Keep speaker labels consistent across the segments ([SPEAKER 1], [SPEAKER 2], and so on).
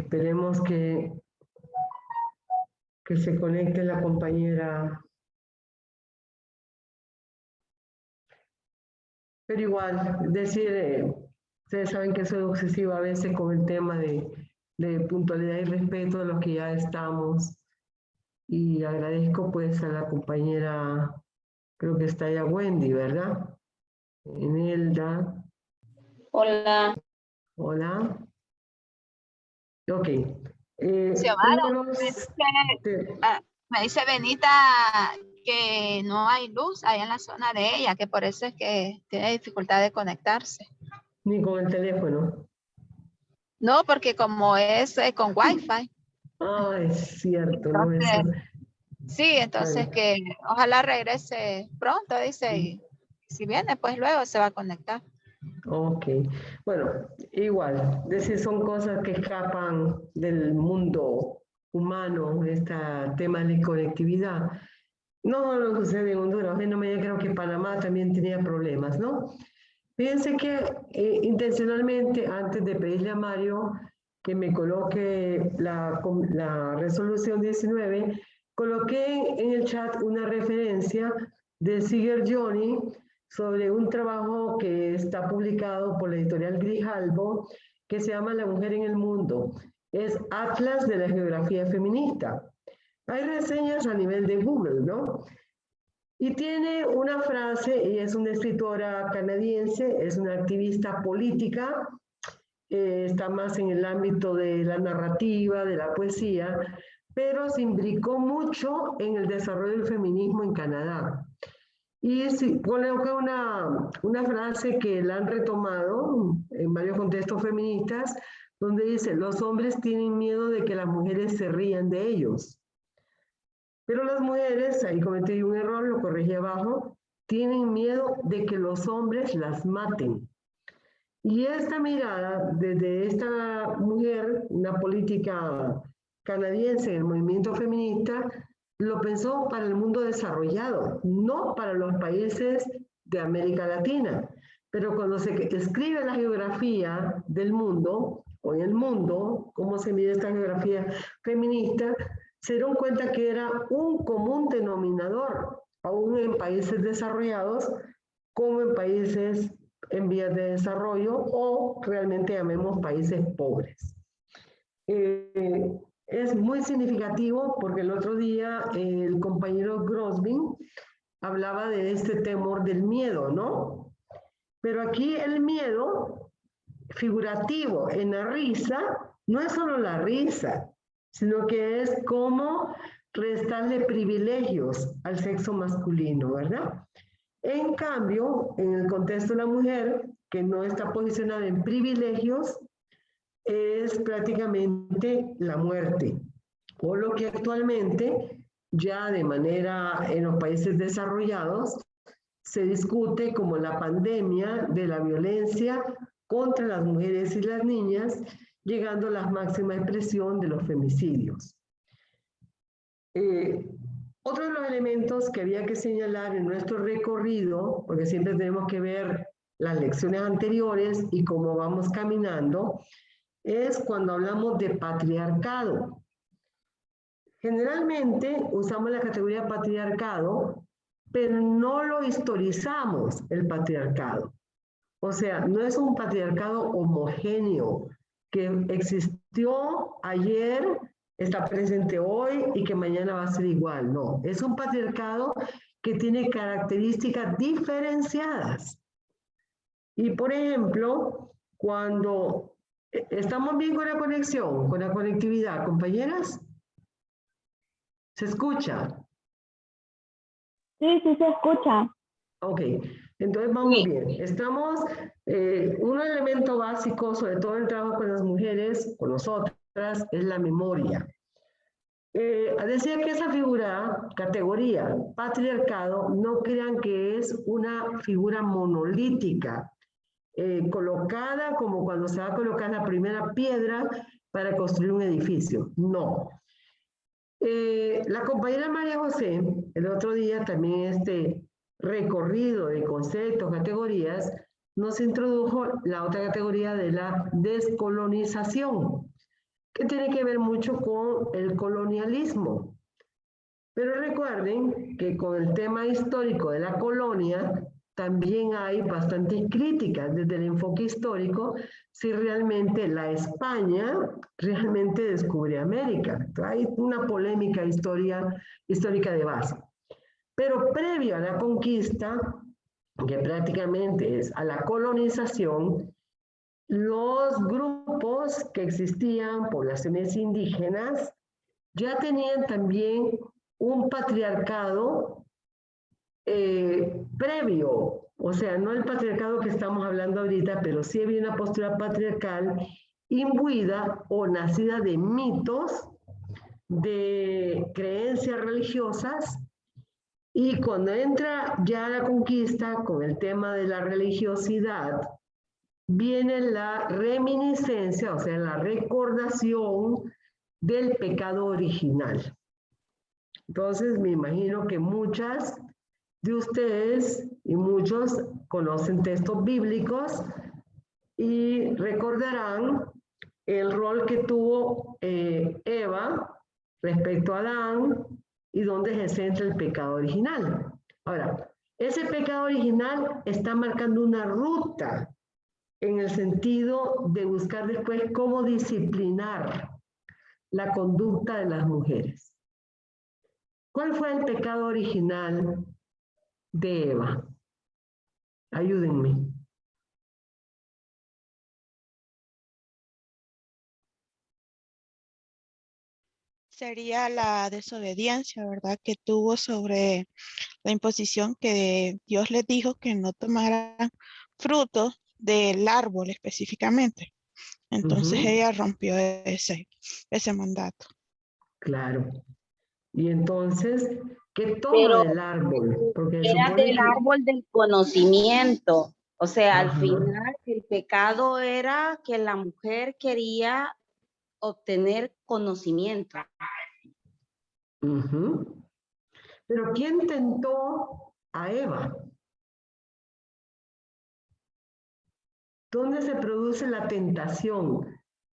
[SPEAKER 1] Esperemos que se conecte la compañera. Pero igual, decir, ustedes saben que soy obsesiva a veces con el tema de puntualidad y respeto de los que ya estamos. Y agradezco pues a la compañera, creo que está ya Wendy, ¿verdad? Enelda.
[SPEAKER 2] Hola.
[SPEAKER 1] Hola. Ok.
[SPEAKER 2] Xiomara, me dice Benita que no hay luz ahí en la zona de ella, que por eso es que tiene dificultad de conectarse.
[SPEAKER 1] Ni con el teléfono.
[SPEAKER 2] No, porque como es con Wi-Fi.
[SPEAKER 1] Ah, es cierto,
[SPEAKER 2] Entonces,
[SPEAKER 1] ¿no? Eso.
[SPEAKER 2] sí, entonces que ojalá regrese pronto, dice, y si viene, pues luego se va a conectar.
[SPEAKER 1] Ok, bueno, igual, decir, son cosas que escapan del mundo humano, este tema de conectividad. No lo sucede en Honduras, no me creo que Panamá también tenía problemas, ¿no? Fíjense que intencionalmente, antes de pedirle a Mario que me coloque la resolución 19, coloqué en el chat una referencia de Siger Johnny sobre un trabajo que está publicado por la editorial Grijalbo, que se llama La mujer en el mundo. Es Atlas de la geografía feminista. Hay reseñas a nivel de Google, ¿no? Y tiene una frase, ella es una escritora canadiense, es una activista política, está más en el ámbito de la narrativa, de la poesía, pero se imbricó mucho en el desarrollo del feminismo en Canadá. Y coloca una frase que la han retomado en varios contextos feministas, donde dice, los hombres tienen miedo de que las mujeres se rían de ellos. Pero las mujeres, ahí cometí un error, lo corregí abajo, tienen miedo de que los hombres las maten. Y esta mirada desde esta mujer, una política canadiense en el movimiento feminista, lo pensó para el mundo desarrollado, no para los países de América Latina. Pero cuando se escribe la geografía del mundo, o en el mundo, cómo se mide esta geografía feminista, se dieron cuenta que era un común denominador, aún en países desarrollados, como en países en vías de desarrollo o realmente llamemos países pobres. Es muy significativo porque el otro día el compañero Grosbin hablaba de este temor del miedo, ¿no? Pero aquí el miedo figurativo en la risa no es solo la risa, sino que es como restarle privilegios al sexo masculino, ¿verdad? En cambio, en el contexto de la mujer, que no está posicionada en privilegios, es prácticamente la muerte, o lo que actualmente ya de manera en los países desarrollados se discute como la pandemia de la violencia contra las mujeres y las niñas, llegando a la máxima expresión de los femicidios. Otro de los elementos que había que señalar en nuestro recorrido, porque siempre tenemos que ver las lecciones anteriores y cómo vamos caminando, es cuando hablamos de patriarcado. Generalmente usamos la categoría patriarcado, pero no lo historizamos, el patriarcado. O sea, no es un patriarcado homogéneo que existió ayer, está presente hoy y que mañana va a ser igual. No, es un patriarcado que tiene características diferenciadas. Y por ejemplo, cuando estamos bien con la conexión, con la conectividad, compañeras, ¿se escucha?
[SPEAKER 3] Sí, sí se escucha.
[SPEAKER 1] Ok, entonces vamos bien. Estamos, un elemento básico, sobre todo en el trabajo con las mujeres, con nosotras, es la memoria. Decía que esa figura, categoría, patriarcado, no crean que es una figura monolítica, colocada como cuando se va a colocar la primera piedra para construir un edificio. No. La compañera María José, el otro día también este recorrido de conceptos, categorías, nos introdujo la otra categoría de la descolonización. que tiene que ver mucho con el colonialismo. Pero recuerden que con el tema histórico de la colonia también hay bastantes críticas desde el enfoque histórico si realmente la España realmente descubre América. Hay una polémica histórica de base. Pero previo a la conquista, que prácticamente es a la colonización, los grupos que existían, poblaciones indígenas, ya tenían también un patriarcado previo, o sea, no el patriarcado que estamos hablando ahorita, pero sí había una postura patriarcal imbuida o nacida de mitos, de creencias religiosas, y cuando entra ya la conquista con el tema de la religiosidad, viene la reminiscencia, o sea, la recordación del pecado original. Entonces, me imagino que muchas de ustedes y muchos conocen textos bíblicos y recordarán el rol que tuvo Eva respecto a Adán y dónde se centra el pecado original. Ahora, ese pecado original está marcando una ruta en el sentido de buscar después cómo disciplinar la conducta de las mujeres. ¿Cuál fue el pecado original de Eva? Ayúdenme.
[SPEAKER 3] Sería la desobediencia, ¿verdad? Que tuvo sobre la imposición que Dios les dijo que no tomaran fruto del árbol específicamente. Entonces ella rompió ese mandato.
[SPEAKER 1] Claro. Y entonces, ¿qué toma del árbol?
[SPEAKER 4] Porque era del árbol del conocimiento. O sea, al final el pecado era que la mujer quería obtener conocimiento.
[SPEAKER 1] Pero ¿quién tentó a Eva? ¿Dónde se produce la tentación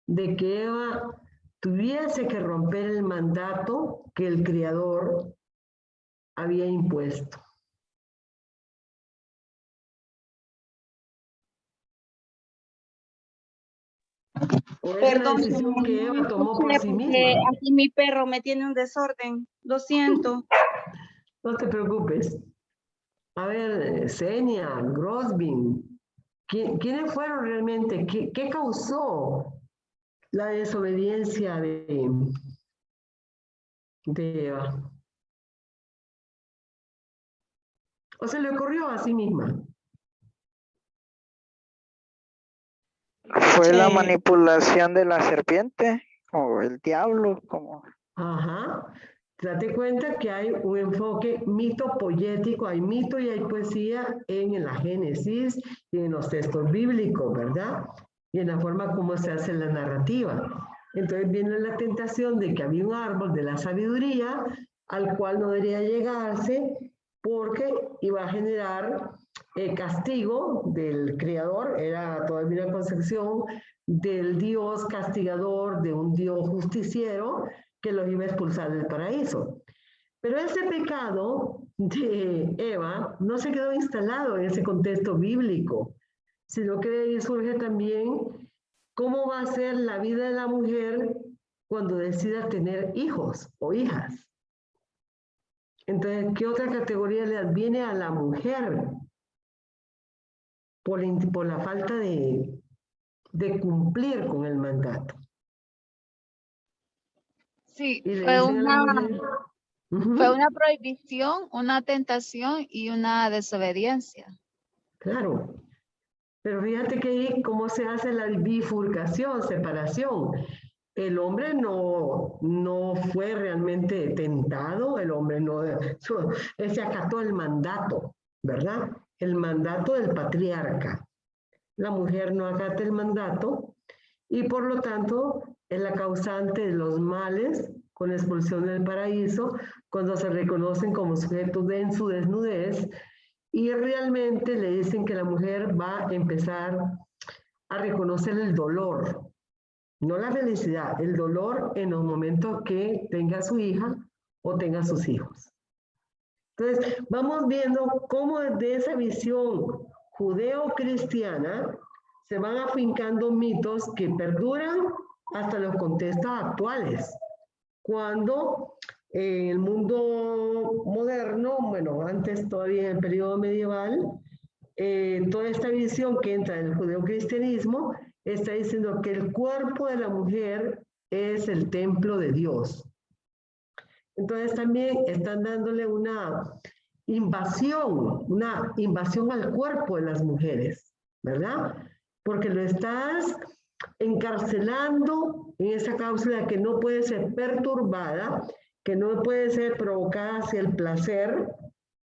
[SPEAKER 1] de que Eva tuviese que romper el mandato que el Creador había impuesto?
[SPEAKER 4] Perdón,
[SPEAKER 1] que Eva tomó por sí misma.
[SPEAKER 4] Aquí mi perro me tiene un desorden, lo siento.
[SPEAKER 1] No te preocupes. A ver, Senia, Grosbin, ¿quiénes fueron realmente? ¿Qué causó la desobediencia de Eva? ¿O se le ocurrió a sí misma?
[SPEAKER 5] Fue la manipulación de la serpiente o el diablo, como.
[SPEAKER 1] Ajá. Date cuenta que hay un enfoque mitopoético, hay mito y hay poesía en la Génesis y en los textos bíblicos, ¿verdad? Y en la forma como se hace la narrativa. Entonces viene la tentación de que había un árbol de la sabiduría al cual no debería llegarse porque iba a generar castigo del Creador, era todavía una concepción del Dios castigador, de un Dios justiciero, que los iba a expulsar del paraíso. Pero ese pecado de Eva no se quedó instalado en ese contexto bíblico, sino que de ahí surge también cómo va a ser la vida de la mujer cuando decida tener hijos o hijas. Entonces, ¿qué otra categoría le adviene a la mujer por la falta de cumplir con el mandato?
[SPEAKER 2] Sí, fue una prohibición, una tentación y una desobediencia.
[SPEAKER 1] Claro, pero fíjate que ahí cómo se hace la bifurcación, separación. El hombre no fue realmente tentado, el hombre no se acató el mandato, ¿verdad? El mandato del patriarca. La mujer no acata el mandato y por lo tanto es la causante de los males con la expulsión del paraíso cuando se reconocen como sujetos en su desnudez y realmente le dicen que la mujer va a empezar a reconocer el dolor no la felicidad, el dolor en los momentos que tenga su hija o tenga sus hijos. Entonces, vamos viendo cómo desde esa visión judeo-cristiana se van afincando mitos que perduran hasta los contextos actuales. Cuando en el mundo moderno, bueno, antes todavía en el periodo medieval, toda esta visión que entra en el judeocristianismo está diciendo que el cuerpo de la mujer es el templo de Dios. Entonces también están dándole una invasión al cuerpo de las mujeres, ¿verdad? Porque lo estás encarcelando en esa cláusula que no puede ser perturbada, que no puede ser provocada hacia el placer,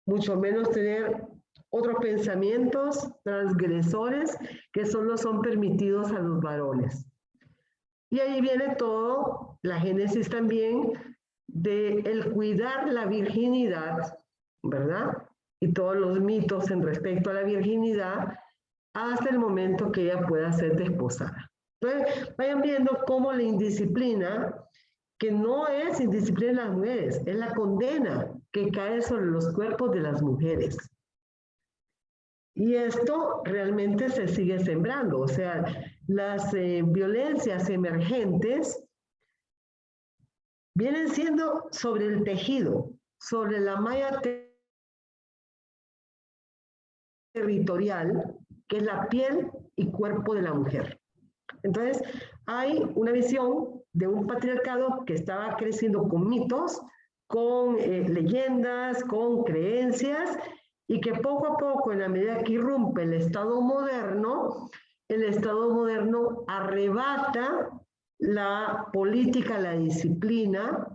[SPEAKER 1] mucho menos tener otros pensamientos transgresores que solo son permitidos a los varones. Y ahí viene todo, la génesis también, de el cuidar la virginidad, ¿verdad? Y todos los mitos en respecto a la virginidad hasta el momento que ella pueda ser desposada. Entonces, vayan viendo cómo la indisciplina, que no es indisciplina de las mujeres, es la condena que cae sobre los cuerpos de las mujeres. Y esto realmente se sigue sembrando, o sea, las violencias emergentes vienen siendo sobre el tejido, sobre la malla territorial, que es la piel y cuerpo de la mujer. Entonces, hay una visión de un patriarcado que estaba creciendo con mitos, con leyendas, con creencias, y que poco a poco, en la medida que irrumpe el Estado moderno arrebata la política, la disciplina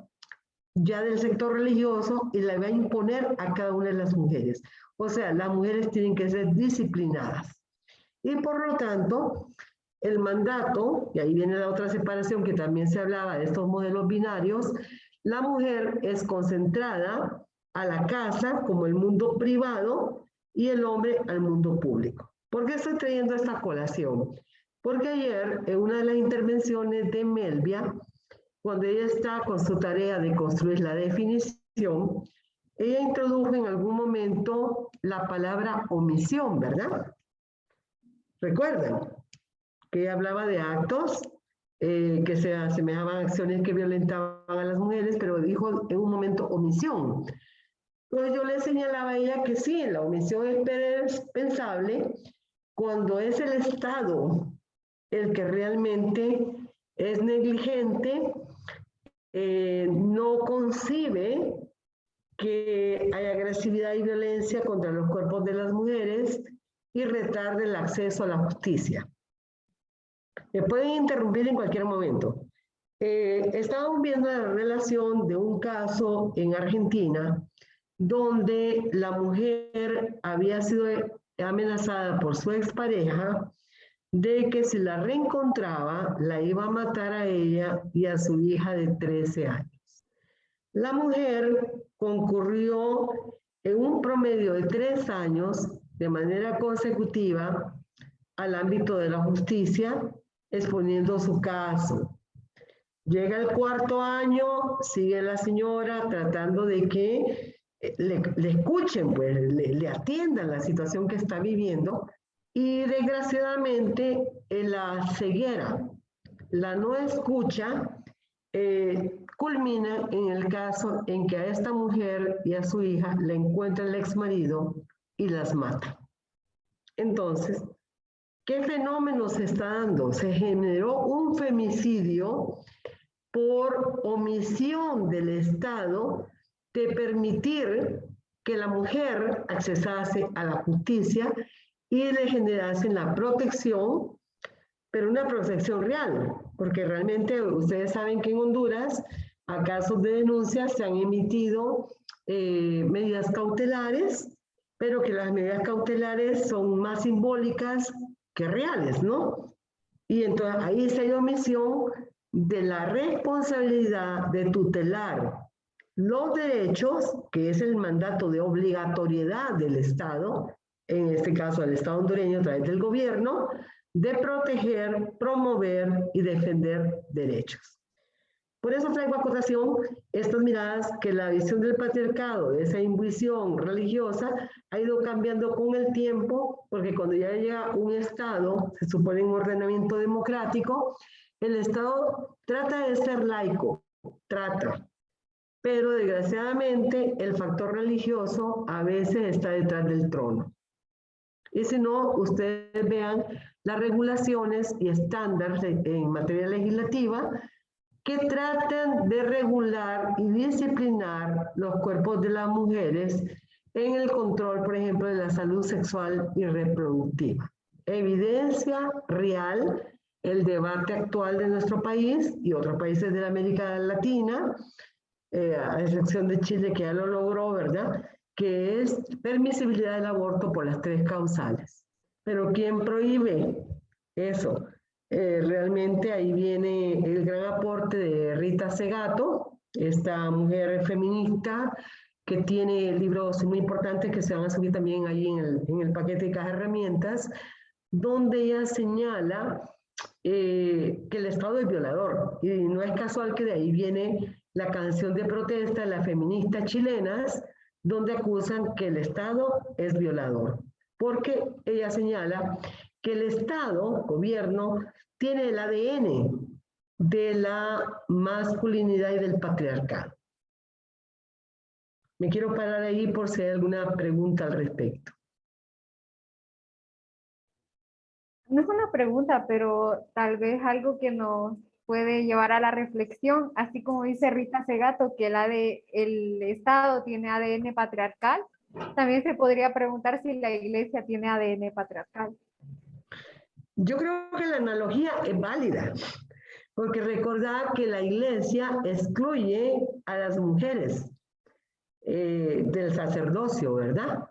[SPEAKER 1] ya del sector religioso y la va a imponer a cada una de las mujeres. O sea, las mujeres tienen que ser disciplinadas. Y por lo tanto, el mandato, y ahí viene la otra separación que también se hablaba de estos modelos binarios, la mujer es concentrada a la casa como el mundo privado y el hombre al mundo público. ¿Por qué estoy trayendo esta colación? Porque ayer, en una de las intervenciones de Melvia, cuando ella está con su tarea de construir la definición, ella introdujo en algún momento la palabra omisión, ¿verdad? ¿Recuerdan? Que ella hablaba de actos que se asemejaban a acciones que violentaban a las mujeres, pero dijo en un momento omisión. Entonces yo le señalaba a ella que sí, la omisión es pensable cuando es el Estado el que realmente es negligente, no concibe que hay agresividad y violencia contra los cuerpos de las mujeres y retarde el acceso a la justicia. Me pueden interrumpir en cualquier momento. Estábamos viendo la relación de un caso en Argentina donde la mujer había sido amenazada por su expareja de que si la reencontraba, la iba a matar a ella y a su hija de 13 años. La mujer concurrió en un promedio de 3 años de manera consecutiva al ámbito de la justicia, exponiendo su caso. Llega el 4.º año, sigue la señora tratando de que le escuchen, pues, le atiendan la situación que está viviendo, y desgraciadamente la ceguera, la no escucha, culmina en el caso en que a esta mujer y a su hija le encuentra el exmarido y las mata. Entonces, ¿qué fenómeno se está dando? Se generó un femicidio por omisión del Estado de permitir que la mujer accesase a la justicia y le generase la protección, pero una protección real, porque realmente ustedes saben que en Honduras, a casos de denuncia, se han emitido medidas cautelares, pero que las medidas cautelares son más simbólicas que reales, ¿no? Y entonces ahí se hay omisión de la responsabilidad de tutelar los derechos, que es el mandato de obligatoriedad del Estado, en este caso el Estado hondureño a través del gobierno, de proteger, promover y defender derechos. Por eso traigo a cotación estas miradas que la visión del patriarcado, esa imbuición religiosa, ha ido cambiando con el tiempo, porque cuando ya llega un Estado, se supone un ordenamiento democrático, el Estado trata de ser laico, pero desgraciadamente el factor religioso a veces está detrás del trono. Y si no, ustedes vean las regulaciones y estándares en materia legislativa que tratan de regular y disciplinar los cuerpos de las mujeres en el control, por ejemplo, de la salud sexual y reproductiva. Evidencia real, el debate actual de nuestro país y otros países de la América Latina, a excepción de Chile, que ya lo logró, ¿verdad?, que es permisibilidad del aborto por las 3 causales. Pero ¿quién prohíbe eso? Realmente ahí viene el gran aporte de Rita Segato, esta mujer feminista que tiene libros muy importantes que se van a subir también ahí en el paquete de caja de herramientas, donde ella señala que el Estado es violador. Y no es casual que de ahí viene la canción de protesta de las feministas chilenas, donde acusan que el Estado es violador. Porque ella señala que el Estado, gobierno, tiene el ADN de la masculinidad y del patriarcado. Me quiero parar ahí por si hay alguna pregunta al respecto.
[SPEAKER 6] No es una pregunta, pero tal vez algo que nos puede llevar a la reflexión, así como dice Rita Segato, que el Estado tiene ADN patriarcal, también se podría preguntar si la Iglesia tiene ADN patriarcal.
[SPEAKER 1] Yo creo que la analogía es válida, porque recordad que la Iglesia excluye a las mujeres del sacerdocio, ¿verdad?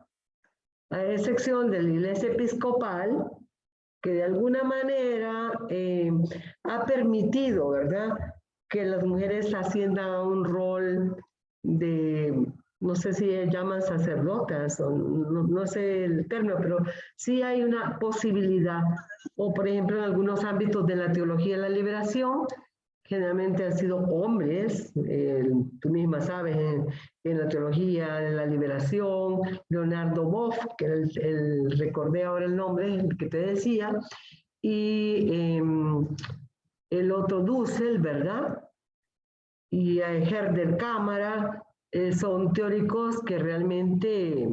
[SPEAKER 1] A excepción de la Iglesia Episcopal, que de alguna manera ha permitido, ¿verdad?, que las mujeres asciendan a un rol de, no sé si llaman sacerdotas, o no sé el término, pero sí hay una posibilidad. O por ejemplo, en algunos ámbitos de la teología de la liberación, generalmente han sido hombres, tú misma sabes, en la teología de la liberación, Leonardo Boff, que recordé ahora el nombre, el que te decía, y el otro Dussel, ¿verdad? Y Herder Cámara, son teóricos que realmente,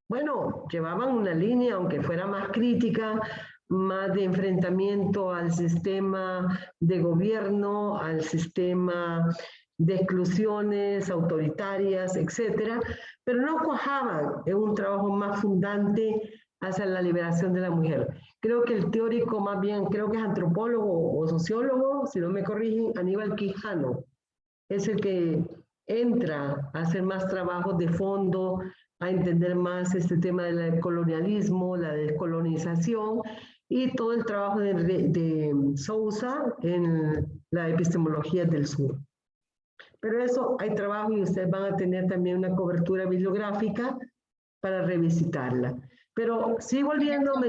[SPEAKER 1] bueno, llevaban una línea, aunque fuera más crítica, más de enfrentamiento al sistema de gobierno, al sistema de exclusiones autoritarias, etcétera, pero no cuajaban en un trabajo más fundante hacia la liberación de la mujer. Creo que el teórico, más bien, creo que es antropólogo o sociólogo, si no me corrigen, Aníbal Quijano, es el que entra a hacer más trabajos de fondo, a entender más este tema del colonialismo, la descolonización y todo el trabajo de Sousa en la epistemología del sur. Pero eso hay trabajo y ustedes van a tener también una cobertura bibliográfica para revisitarla. Pero sí, volviéndome,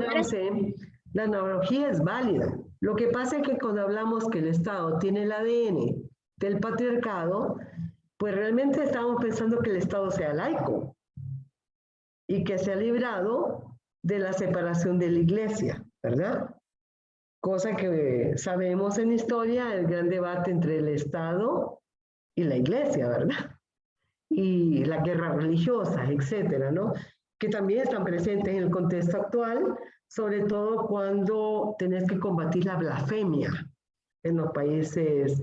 [SPEAKER 1] la analogía es válida. Lo que pasa es que cuando hablamos que el Estado tiene el ADN del patriarcado, pues realmente estamos pensando que el Estado sea laico y que se ha librado de la separación de la Iglesia, ¿verdad? Cosa que sabemos en historia, el gran debate entre el Estado y la Iglesia, ¿verdad? Y la guerra religiosa, etcétera, ¿no? Que también están presentes en el contexto actual, sobre todo cuando tenés que combatir la blasfemia en los países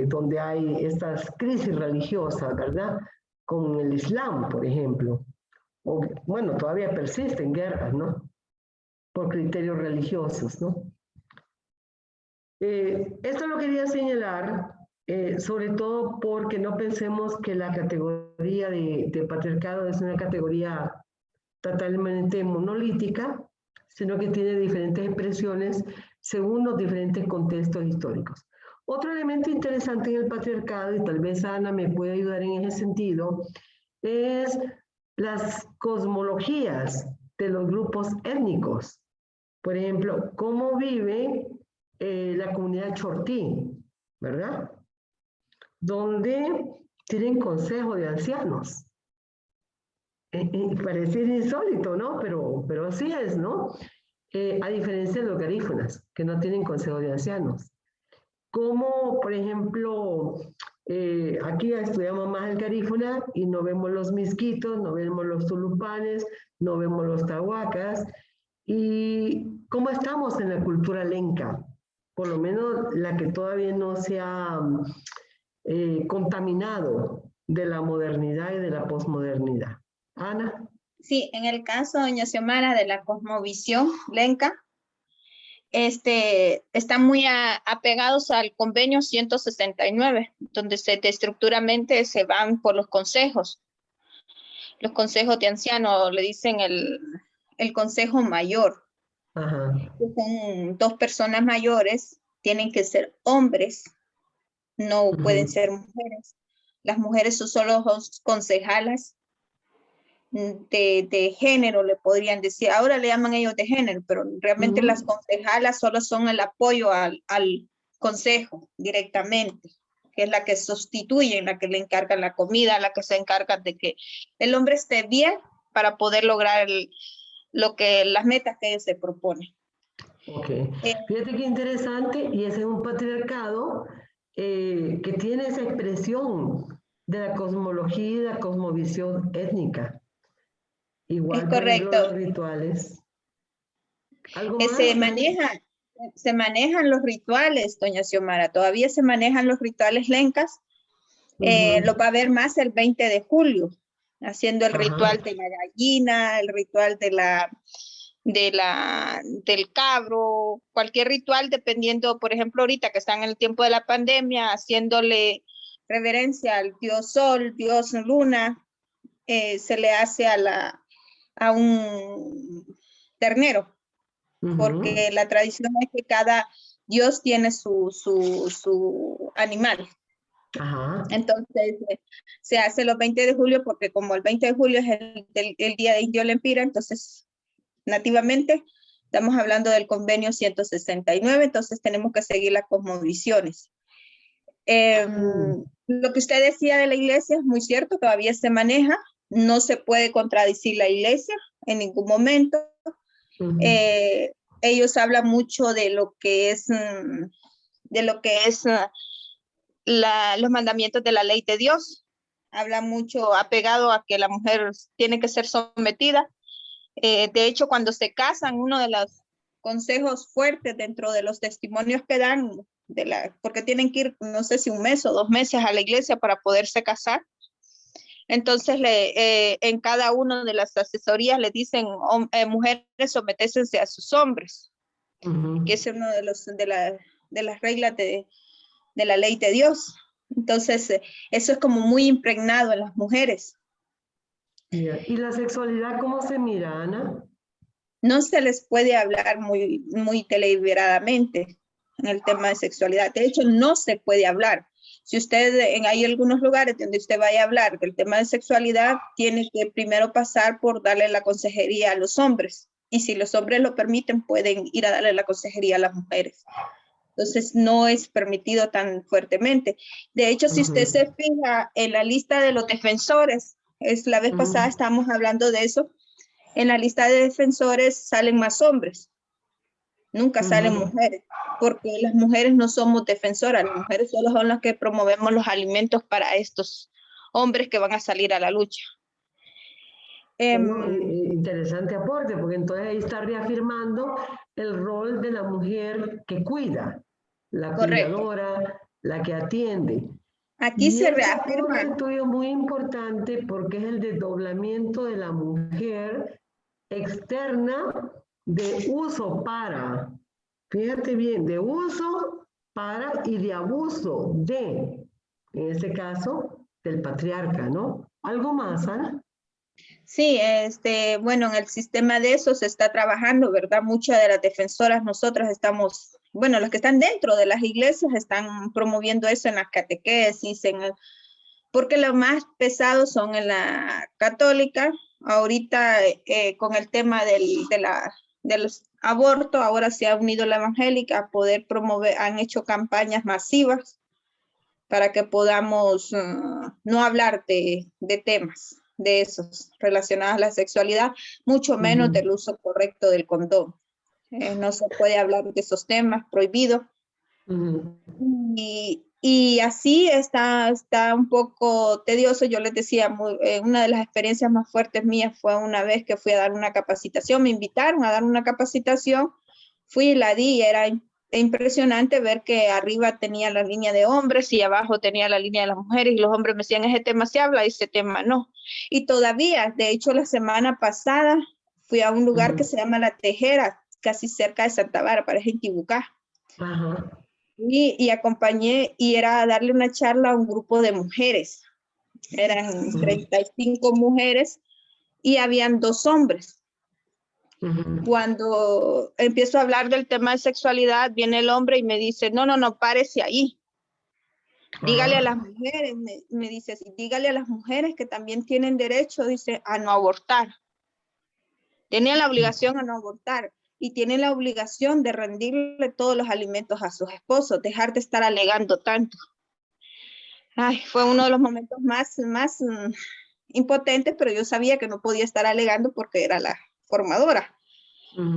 [SPEAKER 1] donde hay estas crisis religiosas, ¿verdad? Con el Islam, por ejemplo. O, bueno, todavía persisten guerras, ¿no? Por criterios religiosos, ¿no? Esto lo quería señalar, sobre todo porque no pensemos que la categoría de patriarcado es una categoría totalmente monolítica, sino que tiene diferentes expresiones según los diferentes contextos históricos. Otro elemento interesante en el patriarcado, y tal vez Ana me puede ayudar en ese sentido, es las cosmologías de los grupos étnicos Por ejemplo, ¿cómo vive la comunidad chortí? ¿Verdad? Donde tienen consejo de ancianos. Parece insólito, ¿no? Pero así es, ¿no? A diferencia de los garífunas, que no tienen consejo de ancianos. Como, por ejemplo, aquí estudiamos más el garífuna y no vemos los misquitos, no vemos los tulupanes, no vemos los tahuacas. ¿Y cómo estamos en la cultura lenca? Por lo menos la que todavía no se ha contaminado de la modernidad y de la posmodernidad. Ana.
[SPEAKER 2] Sí, en el caso, doña Xiomara, de la cosmovisión lenca, están muy apegados al convenio 169, donde estructuralmente se van por los consejos de ancianos, le dicen el consejo mayor.
[SPEAKER 1] Ajá.
[SPEAKER 2] Son 2 personas mayores, tienen que ser hombres, no pueden ser mujeres. Las mujeres son solo concejalas de género, le podrían decir. Ahora le llaman ellos de género, pero realmente las concejalas solo son el apoyo al consejo directamente, que es la que sustituye, la que le encargan la comida, la que se encarga de que el hombre esté bien para poder lograr las metas que ellos se proponen.
[SPEAKER 1] Ok. Fíjate qué interesante, y ese es un patriarcado que tiene esa expresión de la cosmología y la cosmovisión étnica. Igual,
[SPEAKER 2] es correcto.
[SPEAKER 1] por ejemplo, los rituales. ¿Algo más?
[SPEAKER 2] Se manejan los rituales, doña Xiomara, todavía se manejan los rituales lencas. Lo va a ver más el 20 de julio, haciendo el ritual de la gallina, el ritual del cabro, cualquier ritual dependiendo, por ejemplo, ahorita que están en el tiempo de la pandemia, haciéndole reverencia al dios sol, dios luna, se le hace a un ternero, porque la tradición es que cada dios tiene su animal. Entonces se hace los 20 de julio porque como el 20 de julio es el día de Indio Lempira, entonces nativamente estamos hablando del convenio 169, entonces tenemos que seguir las cosmovisiones. Lo que usted decía de la iglesia es muy cierto, todavía se maneja, no se puede contradecir la iglesia en ningún momento. Ellos hablan mucho de lo que es los mandamientos de la ley de Dios. Habla mucho apegado a que la mujer tiene que ser sometida. De hecho, cuando se casan, uno de los consejos fuertes dentro de los testimonios que dan, porque tienen que ir, no sé si 1 mes o 2 meses a la iglesia para poderse casar. Entonces, en cada una de las asesorías le dicen, mujeres, sometésense a sus hombres, que es uno de las reglas de la ley de Dios. Entonces, eso es como muy impregnado en las mujeres.
[SPEAKER 1] ¿Y la sexualidad cómo se mira, Ana?
[SPEAKER 2] No se les puede hablar muy, muy deliberadamente en el tema de sexualidad. De hecho, no se puede hablar. Si usted, hay algunos lugares donde usted vaya a hablar del tema de sexualidad, tiene que primero pasar por darle la consejería a los hombres. Y si los hombres lo permiten, pueden ir a darle la consejería a las mujeres. Entonces, no es permitido tan fuertemente. De hecho, si usted se fija en la lista de los defensores, la vez pasada estábamos hablando de eso, en la lista de defensores salen más hombres, nunca salen mujeres, porque las mujeres no somos defensoras, las mujeres solo son las que promovemos los alimentos para estos hombres que van a salir a la lucha.
[SPEAKER 1] Interesante aporte, porque entonces ahí está reafirmando el rol de la mujer que cuida, la cuidadora, la que atiende.
[SPEAKER 2] Aquí se reafirma.
[SPEAKER 1] Es un estudio muy importante porque es el desdoblamiento de la mujer externa de uso para, fíjate bien, de uso para y de abuso de, en este caso, del patriarca, ¿no? ¿Algo más, Ana?
[SPEAKER 2] Sí, bueno, en el sistema de eso se está trabajando, ¿verdad? Muchas de las defensoras, nosotras estamos, bueno, las que están dentro de las iglesias están promoviendo eso en las catequesis, porque los más pesados son en la católica. Ahorita con el tema de los aborto, ahora se ha unido la evangélica a poder promover, han hecho campañas masivas para que podamos no hablar de temas de esos relacionados a la sexualidad, mucho menos del uso correcto del condón. No se puede hablar de esos temas, prohibido. Y así está un poco tedioso. Yo les decía, una de las experiencias más fuertes mías fue una vez que fui a dar una capacitación, me invitaron a dar una capacitación, fui y la di y era impresionante ver que arriba tenía la línea de hombres y abajo tenía la línea de las mujeres y los hombres me decían, ese tema se habla, ese tema no. Y todavía, de hecho, la semana pasada fui a un lugar que se llama La Tejera, casi cerca de Santa Bárbara, es en Tibucá. Y acompañé y era darle una charla a un grupo de mujeres. Eran 35 mujeres y habían 2 hombres. Cuando empiezo a hablar del tema de sexualidad, viene el hombre y me dice, no, párese ahí. Dígale a las mujeres, me dice así, dígale a las mujeres que también tienen derecho, dice, a no abortar. Tienen la obligación a no abortar y tienen la obligación de rendirle todos los alimentos a sus esposos, dejar de estar alegando tanto. Ay, fue uno de los momentos más impotentes, pero yo sabía que no podía estar alegando porque era la formadora.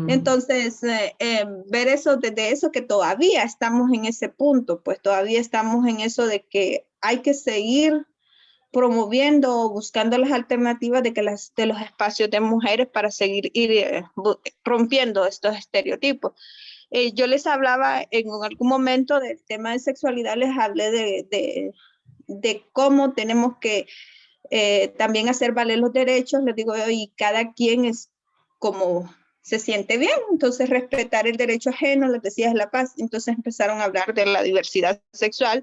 [SPEAKER 2] Entonces, ver eso, desde eso que todavía estamos en ese punto, pues todavía estamos en eso de que hay que seguir promoviendo, buscando las alternativas de los espacios de mujeres para seguir rompiendo estos estereotipos. Yo les hablaba en algún momento del tema de sexualidad, les hablé de cómo tenemos que también hacer valer los derechos, les digo, y cada quien es como se siente bien, entonces respetar el derecho ajeno, les decía, es la paz. Entonces empezaron a hablar de la diversidad sexual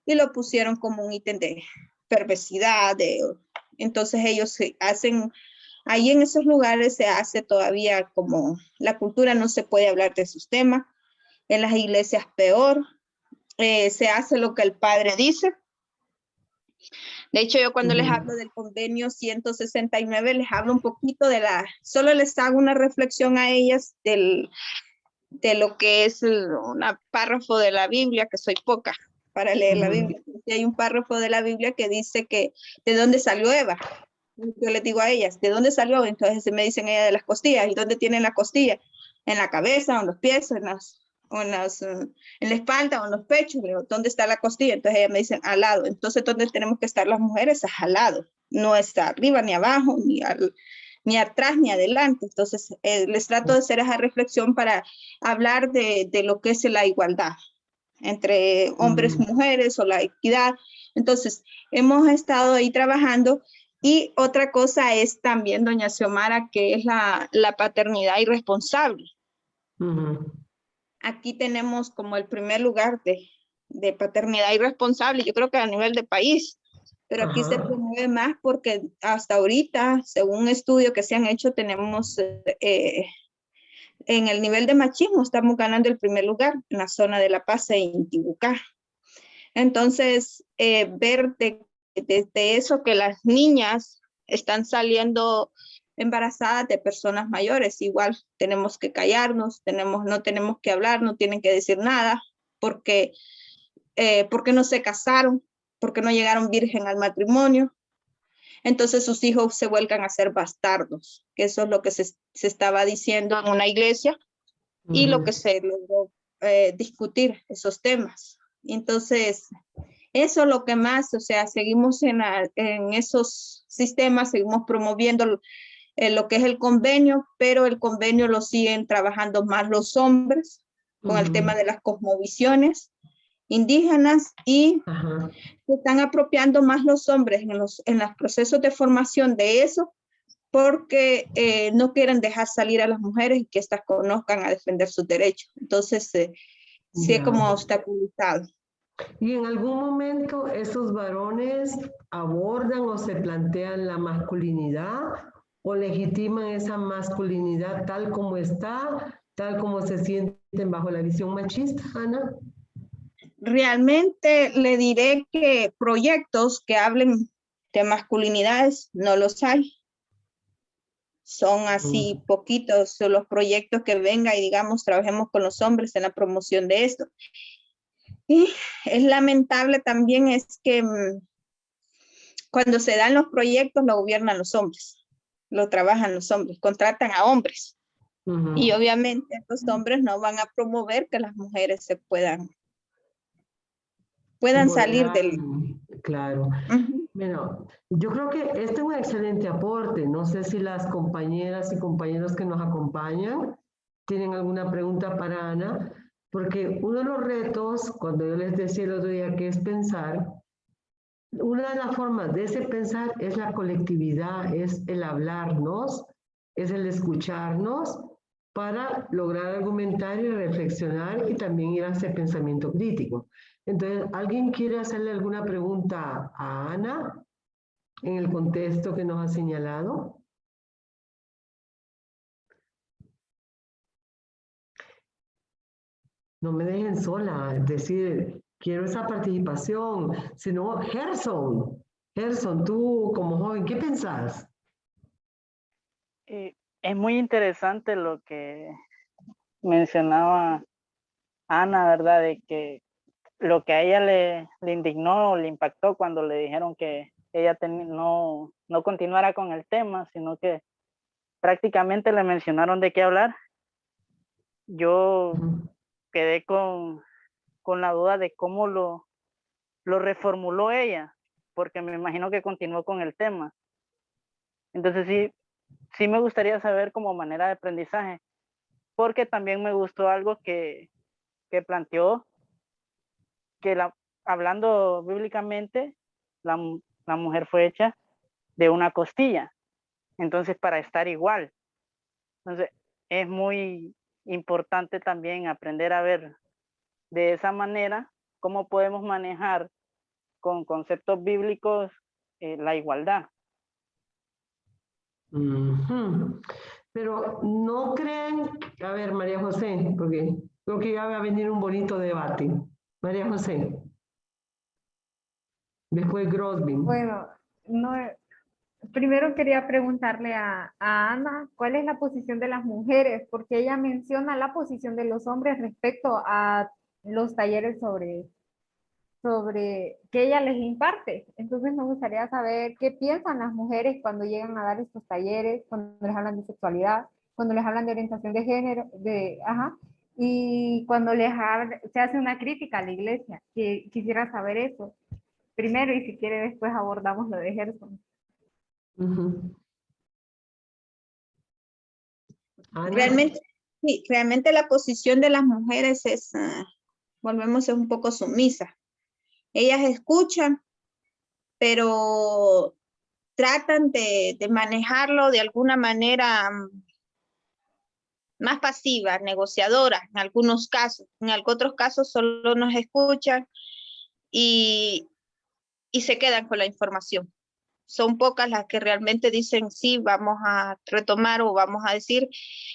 [SPEAKER 2] y lo pusieron como un ítem de perversidad. Entonces ellos hacen, ahí en esos lugares se hace todavía como la cultura, no se puede hablar de esos temas. En las iglesias peor, se hace lo que el padre dice. De hecho, yo cuando les hablo del convenio 169, les hablo un poquito solo les hago una reflexión a ellas de lo que es un párrafo de la Biblia, que soy poca para leer la Biblia. Y hay un párrafo de la Biblia que dice que ¿de dónde salió Eva? Yo les digo a ellas, ¿de dónde salió? Entonces me dicen ella de las costillas. ¿Y dónde tienen la costilla? En la cabeza, o en los pies, en la espalda o en los pechos. ¿Dónde está la costilla? Entonces ellas me dicen al lado. Entonces, ¿dónde tenemos que estar las mujeres? Al lado. No está arriba, ni abajo, ni atrás, ni adelante. Entonces, les trato de hacer esa reflexión para hablar de lo que es la igualdad entre hombres y mujeres o la equidad. Entonces, hemos estado ahí trabajando. Y otra cosa es también, doña Xiomara, que es la paternidad irresponsable. Aquí tenemos como el primer lugar de paternidad irresponsable, yo creo que a nivel de país, pero aquí se promueve más porque hasta ahorita, según un estudio que se han hecho, tenemos en el nivel de machismo, estamos ganando el primer lugar en la zona de La Paz e Intibucá. Entonces, ver desde eso que las niñas están saliendo embarazadas de personas mayores, igual tenemos que callarnos, no tenemos que hablar, no tienen que decir nada, porque no se casaron, porque no llegaron virgen al matrimonio. Entonces sus hijos se vuelcan a ser bastardos, que eso es lo que se estaba diciendo en una iglesia y lo que se logró discutir esos temas. Entonces, eso es lo que más, o sea, seguimos en esos sistemas, seguimos promoviendo lo que es el convenio, pero el convenio lo siguen trabajando más los hombres con el tema de las cosmovisiones indígenas y se están apropiando más los hombres en los procesos de formación de eso porque no quieren dejar salir a las mujeres y que éstas conozcan a defender sus derechos. Entonces, sí es como obstaculizado.
[SPEAKER 1] ¿Y en algún momento esos varones abordan o se plantean la masculinidad o legitiman esa masculinidad tal como está, tal como se sienten bajo la visión machista, Ana?
[SPEAKER 2] Realmente le diré que proyectos que hablen de masculinidades no los hay. Son así poquitos los proyectos que venga y digamos, trabajemos con los hombres en la promoción de esto. Y es lamentable también es que cuando se dan los proyectos lo gobiernan los hombres, lo trabajan los hombres, contratan a hombres. Y obviamente estos hombres no van a promover que las mujeres se puedan salir del...
[SPEAKER 1] Claro. Bueno, yo creo que este es un excelente aporte. No sé si las compañeras y compañeros que nos acompañan tienen alguna pregunta para Ana, porque uno de los retos, cuando yo les decía el otro día que es pensar, una de las formas de ese pensar es la colectividad, es el hablarnos, es el escucharnos para lograr argumentar y reflexionar y también ir hacia el pensamiento crítico. Entonces, ¿alguien quiere hacerle alguna pregunta a Ana en el contexto que nos ha señalado? No me dejen sola, es decir, quiero esa participación, sino Gerson, tú como joven, ¿qué pensás?
[SPEAKER 5] Es muy interesante lo que mencionaba Ana, ¿verdad? De que lo que a ella le indignó, le impactó cuando le dijeron que ella no continuara con el tema, sino que prácticamente le mencionaron de qué hablar. Yo quedé con la duda de cómo lo reformuló ella, porque me imagino que continuó con el tema. Entonces sí me gustaría saber como manera de aprendizaje, porque también me gustó algo que planteó, que hablando bíblicamente, la mujer fue hecha de una costilla, entonces para estar igual. Entonces es muy importante también aprender a ver de esa manera cómo podemos manejar con conceptos bíblicos la igualdad.
[SPEAKER 1] Pero no creen, a ver, María José, porque creo que ya va a venir un bonito debate. María José. Después Grosvin.
[SPEAKER 6] Bueno, no, primero quería preguntarle a Ana cuál es la posición de las mujeres, porque ella menciona la posición de los hombres respecto a los talleres sobre que ella les imparte. Entonces me gustaría saber qué piensan las mujeres cuando llegan a dar estos talleres, cuando les hablan de sexualidad, cuando les hablan de orientación de género, y cuando se hace una crítica a la iglesia. Que quisiera saber eso primero y si quiere después abordamos lo de Gerson.
[SPEAKER 2] Realmente, sí, realmente la posición de las mujeres es, volvemos a ser un poco sumisa. Ellas escuchan, pero tratan de manejarlo de alguna manera más pasiva, negociadora en algunos casos. En otros casos solo nos escuchan y se quedan con la información. Son pocas las que realmente dicen, sí, vamos a retomar o vamos a decir.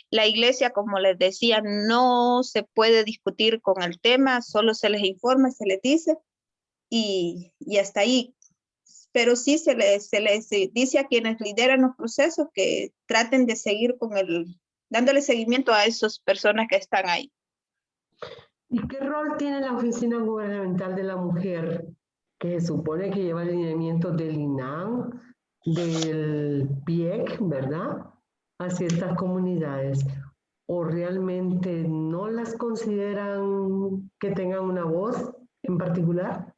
[SPEAKER 2] La iglesia, como les decía, no se puede discutir con el tema, solo se les informa, se les dice y hasta ahí. Pero sí se les dice a quienes lideran los procesos que traten de seguir dándole seguimiento a esas personas que están ahí.
[SPEAKER 1] ¿Y qué rol tiene la Oficina Gubernamental de la Mujer, que se supone que lleva el lineamiento del INAM, del PIEC, ¿verdad?, hacia estas comunidades? ¿O realmente no las consideran que tengan una voz en particular?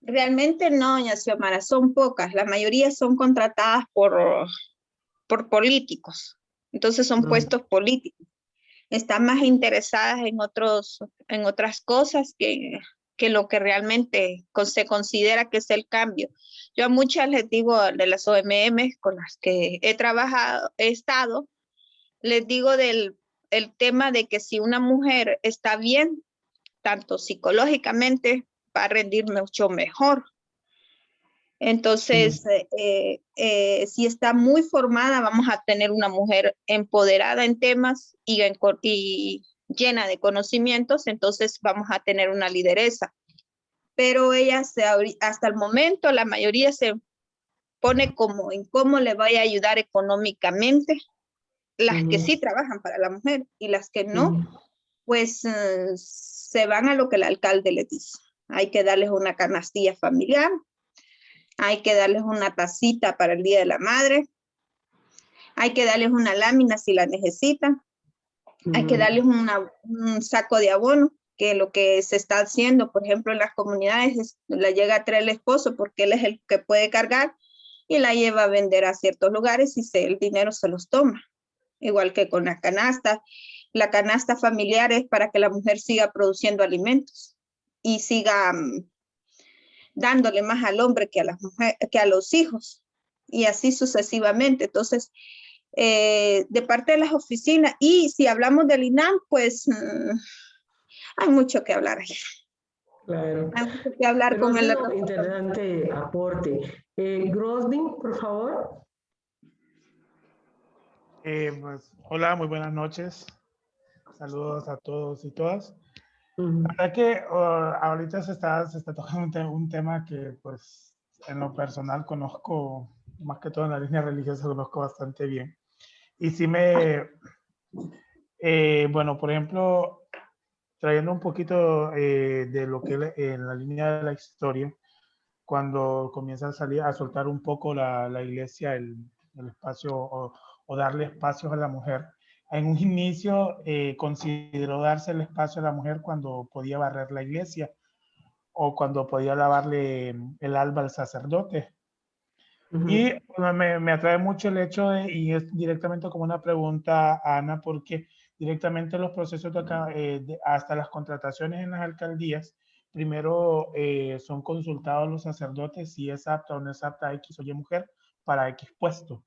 [SPEAKER 2] Realmente no, doña Xiomara, son pocas. La mayoría son contratadas por políticos. Entonces son puestos políticos. Están más interesadas en otras cosas que lo que realmente se considera que es el cambio. Yo a muchas les digo de las OMM con las que he estado, les digo el tema de que si una mujer está bien, tanto psicológicamente, va a rendir mucho mejor. Entonces, si está muy formada, vamos a tener una mujer empoderada en temas y llena de conocimientos, entonces vamos a tener una lideresa. Pero ellas, hasta el momento, la mayoría se pone como en cómo le vaya a ayudar económicamente, las que
[SPEAKER 1] Ujú.
[SPEAKER 2] sí trabajan para la mujer y las que no,
[SPEAKER 1] Ujú.
[SPEAKER 2] pues se van a lo que el alcalde les dice. Hay que darles una canastilla familiar, hay que darles una tacita para el Día de la Madre, hay que darles una lámina si la necesitan, hay que
[SPEAKER 1] Ujú.
[SPEAKER 2] darles un saco de abono, que lo que se está haciendo, por ejemplo, en las comunidades, la llega a traer el esposo porque él es el que puede cargar y la lleva a vender a ciertos lugares y el dinero se los toma. Igual que con las canastas. La canasta familiar es para que la mujer siga produciendo alimentos y siga dándole más al hombre que a las mujeres, que a los hijos, y así sucesivamente. Entonces, de parte de las oficinas, y si hablamos del INAM, pues hay mucho que hablar ahí.
[SPEAKER 1] Claro.
[SPEAKER 2] Hay mucho que hablar
[SPEAKER 1] Pero ha
[SPEAKER 2] con el
[SPEAKER 1] sido interesante aporte. Grosding, por favor.
[SPEAKER 7] Pues, hola, muy buenas noches. Saludos a todos y todas.
[SPEAKER 1] Ujú.
[SPEAKER 7] La verdad que ahorita se está tocando un tema que, pues, en lo personal conozco, más que todo en la línea religiosa, conozco bastante bien. Y sí bueno, por ejemplo, trayendo un poquito de lo que en la línea de la historia, cuando comienza a salir, a soltar un poco la iglesia, el espacio o darle espacios a la mujer. En un inicio consideró darse el espacio a la mujer cuando podía barrer la iglesia o cuando podía lavarle el alba al sacerdote.
[SPEAKER 1] Ujú.
[SPEAKER 7] Y me atrae mucho el hecho de, y es directamente como una pregunta a Ana, porque directamente los procesos de acá, hasta las contrataciones en las alcaldías, primero son consultados los sacerdotes si es apta o no es apta X o Y mujer para X puesto.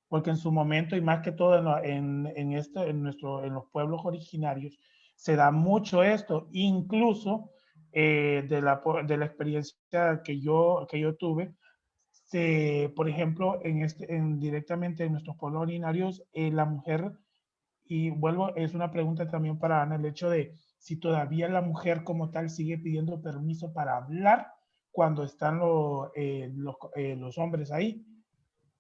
[SPEAKER 7] Porque en su momento, y más que todo en los pueblos originarios, se da mucho esto, incluso de la experiencia que yo tuve, por ejemplo, directamente en nuestros pueblos originarios, la mujer, y vuelvo, es una pregunta también para Ana, el hecho de si todavía la mujer como tal sigue pidiendo permiso para hablar cuando están los hombres ahí.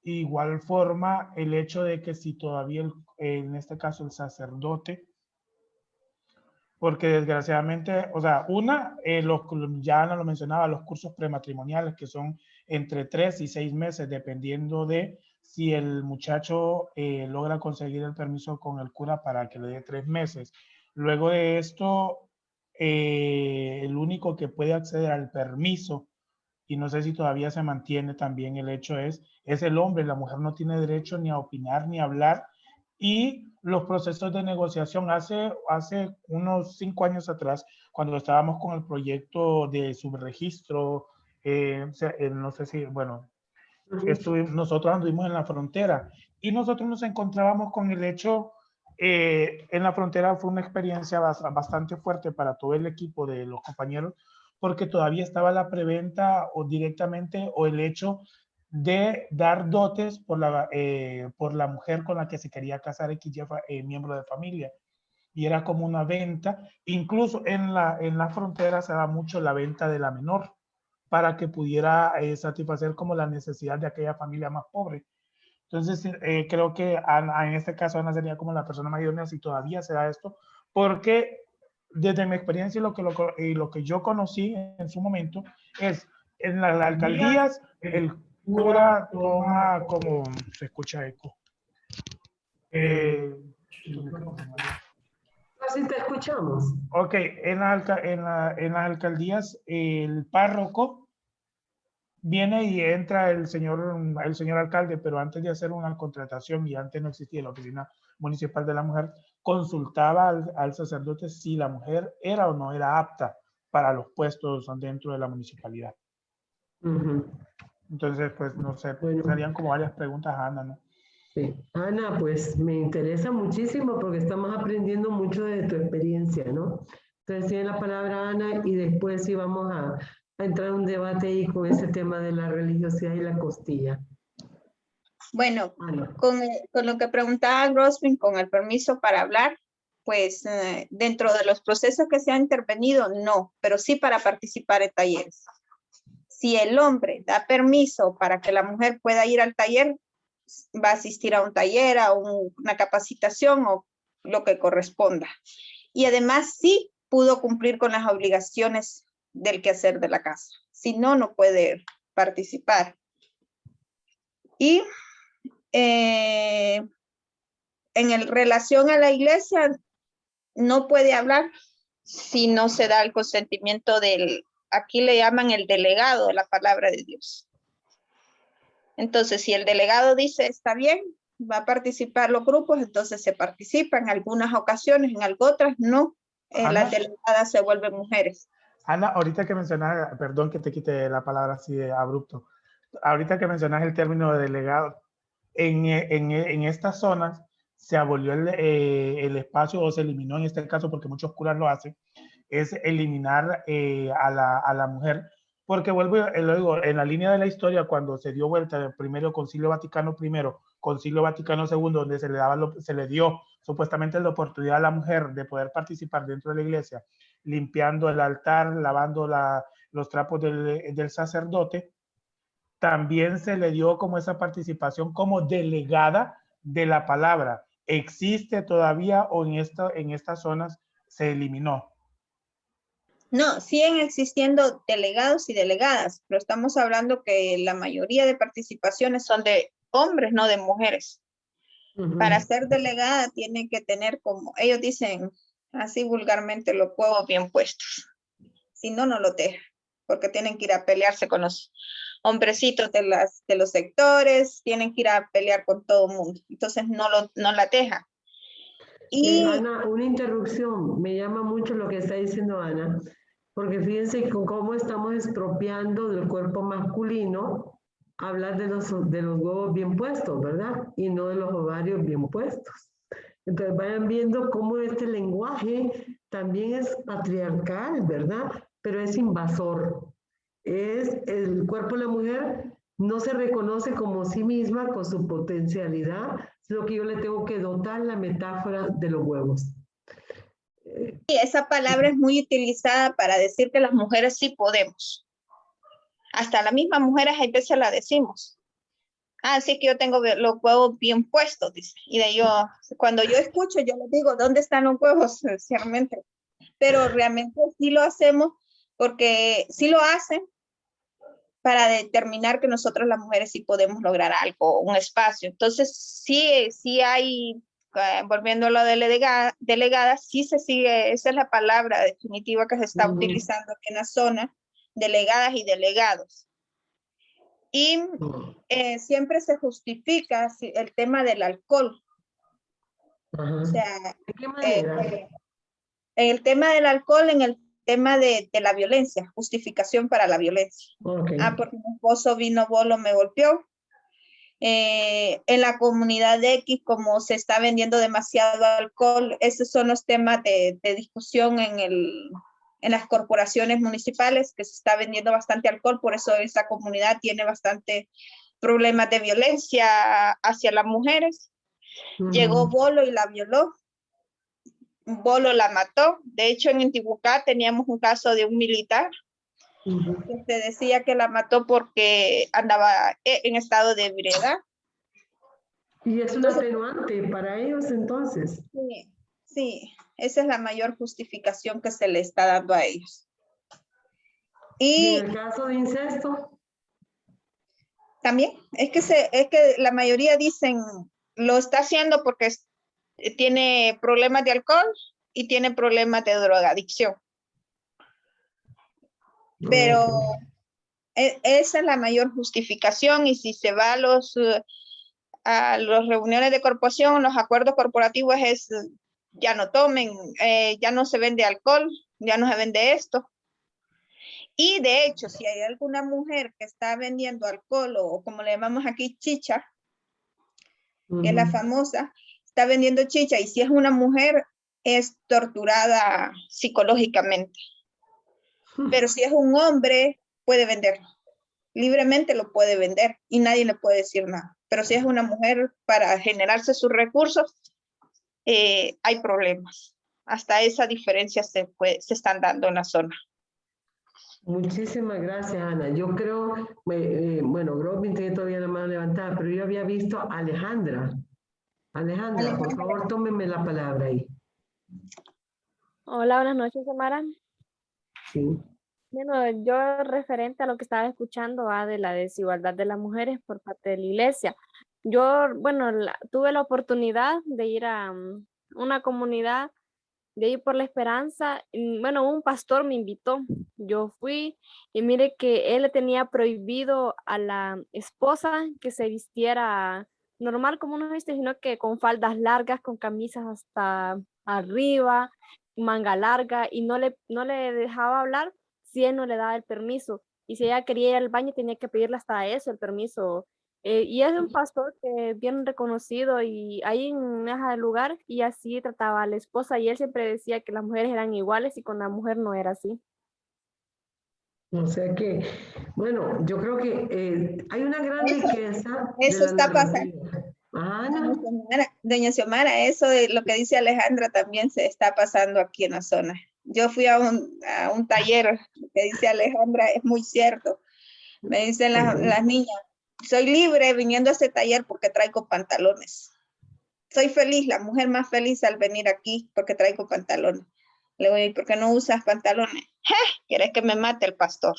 [SPEAKER 7] Igual forma, el hecho de que si todavía, en este caso, el sacerdote, porque desgraciadamente, o sea, ya Ana lo mencionaba, los cursos prematrimoniales que son entre 3 y 6 meses, dependiendo de si el muchacho logra conseguir el permiso con el cura para que le dé 3 meses. Luego de esto, el único que puede acceder al permiso, y no sé si todavía se mantiene también el hecho es el hombre. La mujer no tiene derecho ni a opinar ni a hablar. Y los procesos de negociación hace unos 5 años atrás, cuando estábamos con el proyecto de subregistro, no sé si, bueno,
[SPEAKER 1] Ujú.
[SPEAKER 7] nosotros anduvimos en la frontera y nosotros nos encontrábamos con el hecho, en la frontera fue una experiencia bastante fuerte para todo el equipo de los compañeros, porque todavía estaba la preventa o directamente o el hecho de dar dotes por la mujer con la que se quería casar XY miembro de familia. Y era como una venta, incluso en la frontera se da mucho la venta de la menor para que pudiera satisfacer como la necesidad de aquella familia más pobre. Entonces, creo que en este caso Ana sería como la persona más idónea si todavía se da esto, porque desde mi experiencia y lo que yo conocí en su momento es en las alcaldías el cura toma como, se escucha eco.
[SPEAKER 1] Así te escuchamos.
[SPEAKER 7] Ok, en las alcaldías el párroco viene y entra el señor alcalde, pero antes de hacer una contratación y antes no existía la oficina municipal de la mujer, consultaba al sacerdote si la mujer era o no era apta para los puestos dentro de la municipalidad.
[SPEAKER 1] Ujú.
[SPEAKER 7] Entonces, pues, no sé,
[SPEAKER 1] Bueno,
[SPEAKER 7] serían como varias preguntas a Ana, ¿no?
[SPEAKER 1] sí. Ana, pues me interesa muchísimo porque estamos aprendiendo mucho de tu experiencia, ¿no? Entonces tiene la palabra Ana y después sí vamos a entrar en un debate ahí con ese tema de la religiosidad y la costilla.
[SPEAKER 2] Bueno,
[SPEAKER 1] Ana.
[SPEAKER 2] con lo que preguntaba Grosvin, con el permiso para hablar, pues dentro de los procesos que se han intervenido, no, pero sí para participar en talleres. si el hombre da permiso para que la mujer pueda ir al taller, va a asistir a un taller, a una capacitación o lo que corresponda. Y además sí pudo cumplir con las obligaciones del quehacer de la casa. Si no, no puede participar. Y en relación a la iglesia, no puede hablar si no se da el consentimiento del, aquí le llaman el delegado de la palabra de Dios. Entonces, si el delegado dice, está bien, va a participar los grupos, entonces se participa en algunas ocasiones, en otras no. Las delegadas se vuelven mujeres.
[SPEAKER 7] Ana, ahorita que mencionas, perdón que te quite la palabra así de abrupto, ahorita que mencionas el término de delegado, en estas zonas se abolió el espacio, o se eliminó en este caso, porque muchos curas lo hacen, es eliminar a la mujer, porque luego en la línea de la historia, cuando se dio vuelta el primero Concilio Vaticano I, Concilio Vaticano II, donde se le dio supuestamente la oportunidad a la mujer de poder participar dentro de la iglesia, limpiando el altar, lavando los trapos del sacerdote, también se le dio como esa participación como delegada de la palabra. ¿Existe todavía o en estas zonas se eliminó?
[SPEAKER 2] No, siguen existiendo delegados y delegadas, pero estamos hablando que la mayoría de participaciones son de hombres, no de mujeres. Para ser delegada tiene que tener, como ellos dicen así vulgarmente, los huevos bien puestos. Si no, no lo dejan, porque tienen que ir a pelearse con los hombrecitos de los sectores, tienen que ir a pelear con todo el mundo. Entonces no la dejan. Y
[SPEAKER 1] Ana, una interrupción. Me llama mucho lo que está diciendo Ana, porque fíjense cómo estamos expropiando del cuerpo masculino hablar de los huevos bien puestos, ¿verdad? Y no de los ovarios bien puestos. Entonces vayan viendo cómo este lenguaje también es patriarcal, ¿verdad? Pero es invasor. Es el cuerpo de la mujer no se reconoce como sí misma con su potencialidad, sino que yo le tengo que dotar la metáfora de los huevos.
[SPEAKER 2] Y esa palabra es muy utilizada para decir que las mujeres sí podemos. Hasta las mismas mujeres a veces la decimos. Sí que yo tengo los huevos bien puestos, dice. Y cuando yo escucho, yo les digo, ¿dónde están los huevos? Sinceramente. Pero realmente sí lo hacemos porque sí lo hacen para determinar que nosotros las mujeres sí podemos lograr algo, un espacio. Entonces, sí hay, volviendo a lo de delegada, sí se sigue, esa es la palabra definitiva que se está utilizando aquí en la zona, delegadas y delegados. Y siempre se justifica el tema del alcohol. O sea,
[SPEAKER 1] ¿de qué manera?
[SPEAKER 2] el tema del alcohol, en el tema de la violencia, justificación para la violencia.
[SPEAKER 1] Okay.
[SPEAKER 2] Porque mi esposo vino bolo, me golpeó. En la comunidad de X, como se está vendiendo demasiado alcohol, esos son los temas de discusión en las corporaciones municipales, que se está vendiendo bastante alcohol, por eso esa comunidad tiene bastante problemas de violencia hacia las mujeres. Llegó bolo y la violó. Bolo la mató. De hecho, en Intibucá teníamos un caso de un militar que se decía que la mató porque andaba en estado de ebriedad.
[SPEAKER 1] Y es un atenuante para ellos entonces.
[SPEAKER 2] Sí, esa es la mayor justificación que se le está dando a ellos.
[SPEAKER 1] ¿Y en el caso de incesto?
[SPEAKER 2] También, es que la mayoría dicen, lo está haciendo porque tiene problemas de alcohol y tiene problemas de drogadicción. Pero esa es la mayor justificación, y si se va a las reuniones de corporación, los acuerdos corporativos es ya no tomen, ya no se vende alcohol, ya no se vende esto. Y de hecho, si hay alguna mujer que está vendiendo alcohol, o como le llamamos aquí, chicha, que es la famosa, está vendiendo chicha, y si es una mujer, es torturada psicológicamente. Pero si es un hombre, puede venderlo. Libremente lo puede vender y nadie le puede decir nada. Pero si es una mujer, para generarse sus recursos, hay problemas. Hasta esa diferencia se están dando en la zona.
[SPEAKER 1] Muchísimas gracias, Ana. Yo creo, bueno, Grosvin tiene todavía la mano levantada, pero yo había visto a Alejandra. Alejandra, por favor, tómeme la palabra ahí.
[SPEAKER 8] Hola, buenas noches, Samara.
[SPEAKER 1] Sí.
[SPEAKER 8] Bueno, yo referente a lo que estaba escuchando de la desigualdad de las mujeres por parte de la iglesia. Yo, bueno, tuve la oportunidad de ir a una comunidad de ir por la esperanza. Bueno, un pastor me invitó. Yo fui y mire que él le tenía prohibido a la esposa que se vistiera normal como uno viste, sino que con faldas largas, con camisas hasta arriba, manga larga, y no le dejaba hablar si él no le daba el permiso. Y si ella quería ir al baño, tenía que pedirle hasta eso, el permiso. Y es un pastor que es bien reconocido y ahí en ese lugar, y así trataba a la esposa, y él siempre decía que las mujeres eran iguales y con la mujer no era así.
[SPEAKER 1] O sea que, bueno, yo creo que hay una gran riqueza
[SPEAKER 2] Eso
[SPEAKER 1] de la
[SPEAKER 2] está pasando.
[SPEAKER 1] narrativa. Ana.
[SPEAKER 2] Doña Xiomara, eso de lo que dice Alejandra también se está pasando aquí en la zona. Yo fui a un taller que dice Alejandra, es muy cierto. Me dicen las niñas, soy libre viniendo a este taller porque traigo pantalones. Soy feliz, la mujer más feliz al venir aquí porque traigo pantalones. Le digo, ¿y por qué no usas pantalones? ¿Quieres que me mate el pastor?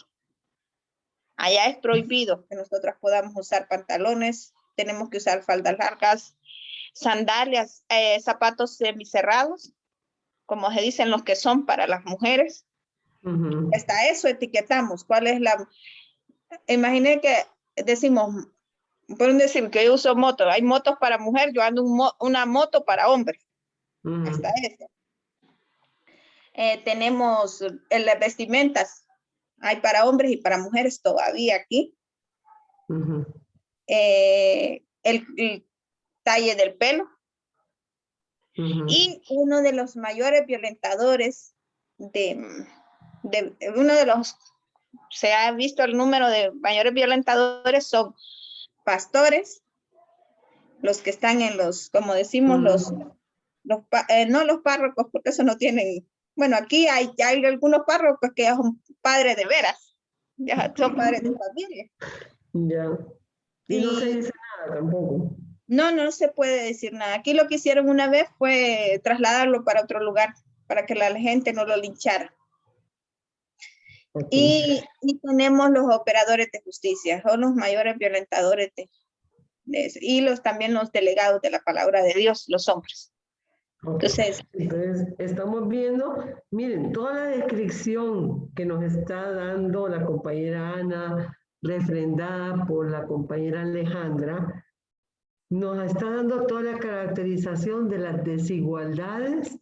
[SPEAKER 2] Allá es prohibido que nosotras podamos usar pantalones, tenemos que usar faldas largas, sandalias, zapatos semicerrados, como se dicen los que son para las mujeres. Hasta eso etiquetamos. ¿Cuál es la? Imaginen que decimos, pueden decir que yo uso moto, hay motos para mujer, yo ando una moto para hombre. Hasta eso. Tenemos las vestimentas, hay para hombres y para mujeres todavía aquí. El talle del pelo. Y uno de los mayores violentadores uno de los, se ha visto el número de mayores violentadores son pastores, los que están en los, como decimos, no los párrocos, porque eso no tienen, bueno, aquí hay algunos párrocos que son padres de veras, ya son padres de familia.
[SPEAKER 1] Ya. Y no se dice nada tampoco.
[SPEAKER 2] No se puede decir nada. Aquí lo que hicieron una vez fue trasladarlo para otro lugar, para que la gente no lo linchara. Okay. Y tenemos los operadores de justicia, son los mayores violentadores de eso. Y también los delegados de la palabra de Dios, los hombres. Okay.
[SPEAKER 1] Entonces, estamos viendo, miren, toda la descripción que nos está dando la compañera Ana, refrendada por la compañera Alejandra, nos está dando toda la caracterización de las desigualdades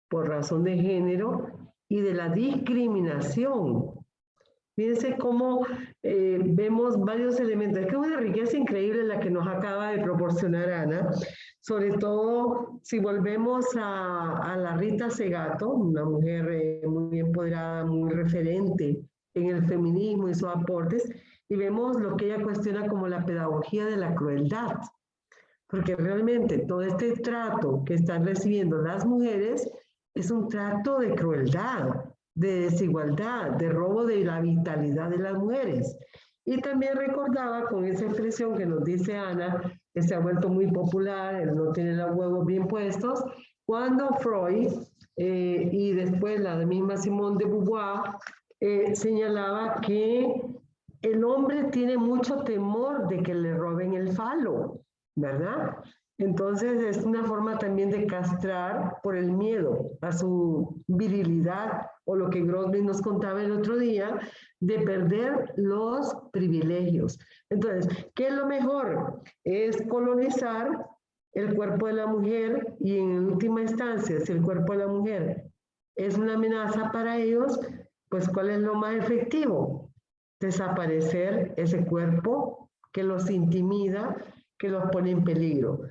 [SPEAKER 1] por razón de género y de la discriminación. Fíjense cómo vemos varios elementos. Es que es una riqueza increíble la que nos acaba de proporcionar Ana, sobre todo si volvemos a la Rita Segato, una mujer muy empoderada, muy referente en el feminismo y sus aportes, y vemos lo que ella cuestiona como la pedagogía de la crueldad. Porque realmente todo este trato que están recibiendo las mujeres es un trato de crueldad, de desigualdad, de robo de la vitalidad de las mujeres. Y también recordaba con esa expresión que nos dice Ana, que se ha vuelto muy popular, el no tiene los huevos bien puestos, cuando Freud y después la misma Simone de Beauvoir señalaba que el hombre tiene mucho temor de que le roben el falo, ¿verdad? Entonces es una forma también de castrar por el miedo a su virilidad, o lo que Grosvin nos contaba el otro día, de perder los privilegios. Entonces, ¿qué es lo mejor? Es colonizar el cuerpo de la mujer y en última instancia, si el cuerpo de la mujer es una amenaza para ellos, pues ¿cuál es lo más efectivo? Desaparecer ese cuerpo que los intimida, que los pone en peligro.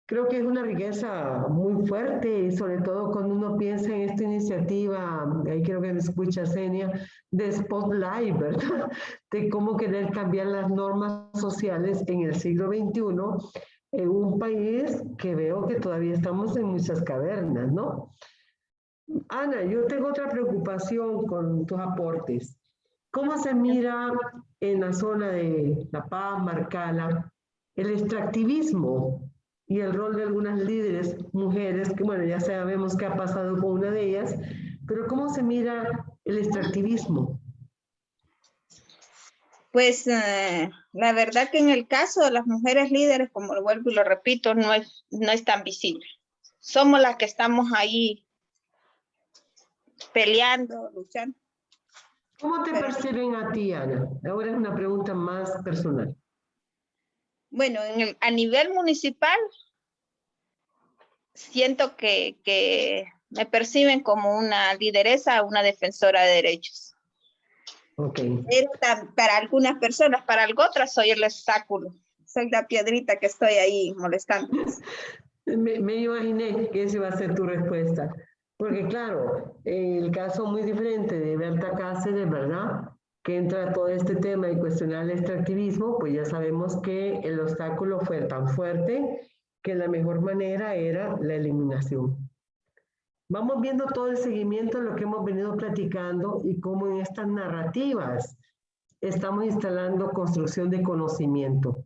[SPEAKER 1] Creo que es una riqueza muy fuerte y sobre todo cuando uno piensa en esta iniciativa, ahí creo que me escucha Senia, de Spotlight, ¿verdad? De cómo querer cambiar las normas sociales en el siglo XXI en un país que veo que todavía estamos en muchas cavernas, ¿no? Ana, yo tengo otra preocupación con tus aportes. ¿Cómo se mira en la zona de La Paz, Marcala, el extractivismo y el rol de algunas líderes mujeres, que bueno, ya sabemos qué ha pasado con una de ellas, pero cómo se mira el extractivismo?
[SPEAKER 2] Pues la verdad que en el caso de las mujeres líderes, como lo vuelvo y lo repito, no es tan visible. Somos las que estamos ahí peleando, luchando.
[SPEAKER 1] ¿Cómo te perciben a ti, Ana? Ahora es una pregunta más personal.
[SPEAKER 2] Bueno, a nivel municipal, siento que me perciben como una lideresa, una defensora de derechos.
[SPEAKER 1] Okay.
[SPEAKER 2] Pero para algunas personas, para otras soy el obstáculo. Soy la piedrita que estoy ahí molestando.
[SPEAKER 1] Me imaginé que esa iba a ser tu respuesta. Porque claro, el caso muy diferente de Berta Cáceres, ¿verdad? Que entra todo este tema y cuestionar el extractivismo, pues ya sabemos que el obstáculo fue tan fuerte que la mejor manera era la eliminación. Vamos viendo todo el seguimiento de lo que hemos venido platicando y cómo en estas narrativas estamos instalando construcción de conocimiento.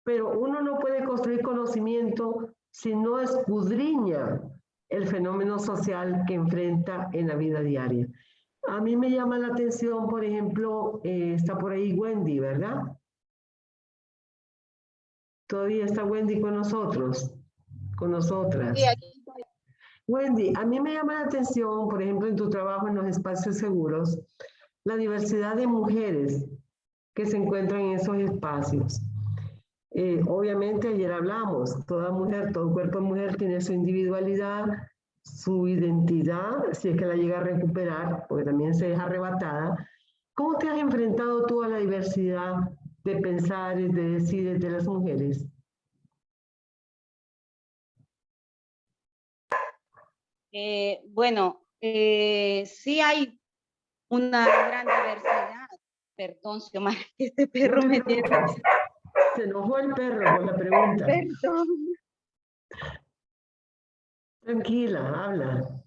[SPEAKER 1] Pero uno no puede construir conocimiento si no escudriña el fenómeno social que enfrenta en la vida diaria. A mí me llama la atención, por ejemplo, está por ahí Wendy, ¿verdad? Todavía está Wendy con nosotros, con nosotras.
[SPEAKER 2] Sí, aquí estoy.
[SPEAKER 1] Wendy, a mí me llama la atención, por ejemplo, en tu trabajo en los espacios seguros, la diversidad de mujeres que se encuentran en esos espacios. Obviamente ayer hablamos, toda mujer, todo cuerpo de mujer tiene su individualidad, su identidad, si es que la llega a recuperar, porque también se deja arrebatada. ¿Cómo te has enfrentado tú a la diversidad de pensares, de decides de las mujeres?
[SPEAKER 4] Bueno, sí hay una gran diversidad. Perdón, Xiomara, que este perro
[SPEAKER 1] No
[SPEAKER 4] me
[SPEAKER 1] te
[SPEAKER 4] tiene.
[SPEAKER 1] preocupes. Se enojó el perro con la pregunta.
[SPEAKER 4] Perdón.
[SPEAKER 1] Tranquila, habla.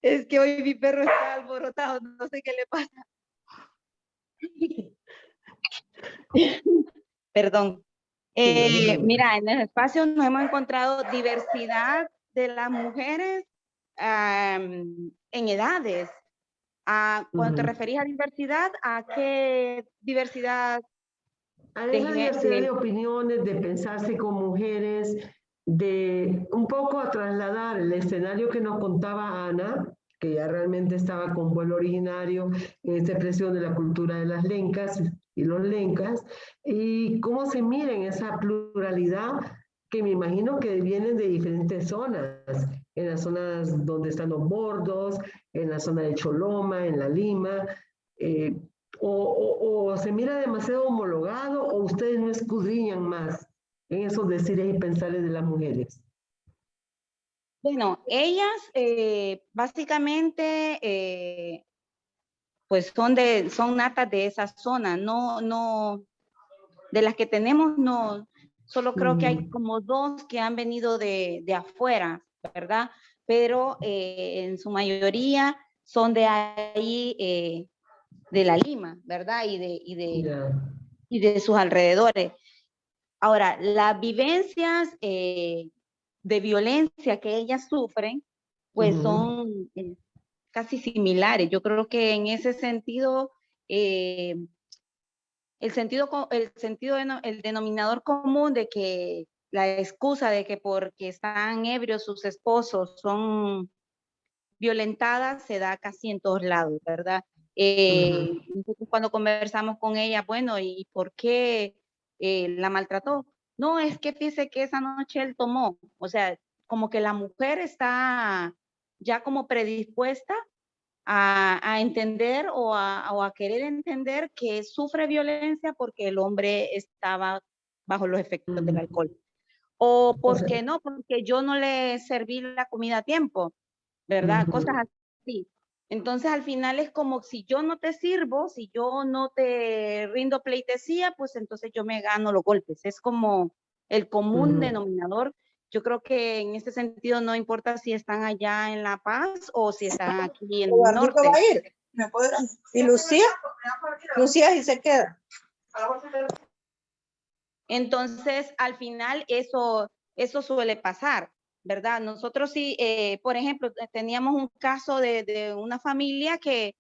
[SPEAKER 4] Es que hoy mi perro está alborotado, no sé qué le pasa. Perdón. Mira, en el espacio nos hemos encontrado diversidad de las mujeres en edades. Cuando te referís a diversidad, ¿a qué diversidad?
[SPEAKER 1] A esa diversidad de opiniones, de pensarse con mujeres, de un poco a trasladar el escenario que nos contaba Ana, que ya realmente estaba con vuelo originario, esta expresión de la cultura de las lencas y los lencas, y cómo se mira en esa pluralidad que me imagino que vienen de diferentes zonas, en las zonas donde están los bordos, en la zona de Choloma, en La Lima, o se mira demasiado homologado o ustedes no escudriñan más en esos decires y pensares de las mujeres.
[SPEAKER 4] Bueno, ellas básicamente pues son natas de esa zona, no, de las que tenemos no, solo creo que hay como 2 que han venido de afuera, ¿verdad? Pero en su mayoría son de ahí, de La Lima, ¿verdad? Y de sus alrededores. Ahora, las vivencias de violencia que ellas sufren, pues son casi similares. Yo creo que en ese sentido, el denominador común de que la excusa de que porque están ebrios sus esposos son violentadas se da casi en todos lados, ¿verdad? Nosotros cuando conversamos con ella, bueno, ¿y por qué la maltrató? No, es que dice que esa noche él tomó, o sea, como que la mujer está ya como predispuesta a entender o a querer entender que sufre violencia porque el hombre estaba bajo los efectos del alcohol. O porque no, porque yo no le serví la comida a tiempo, ¿verdad? Cosas así. Entonces al final es como si yo no te sirvo, si yo no te rindo pleitesía, pues entonces yo me gano los golpes. Es como el común denominador yo creo que en este sentido no importa si están allá en La Paz o si están aquí en el
[SPEAKER 2] Eduardito
[SPEAKER 4] norte.
[SPEAKER 2] va a ir. ¿Me podrán? ¿Y Lucía? Lucía sí se queda.
[SPEAKER 4] Entonces, al final, eso suele pasar, ¿verdad? Nosotros sí, por ejemplo, teníamos un caso de una familia que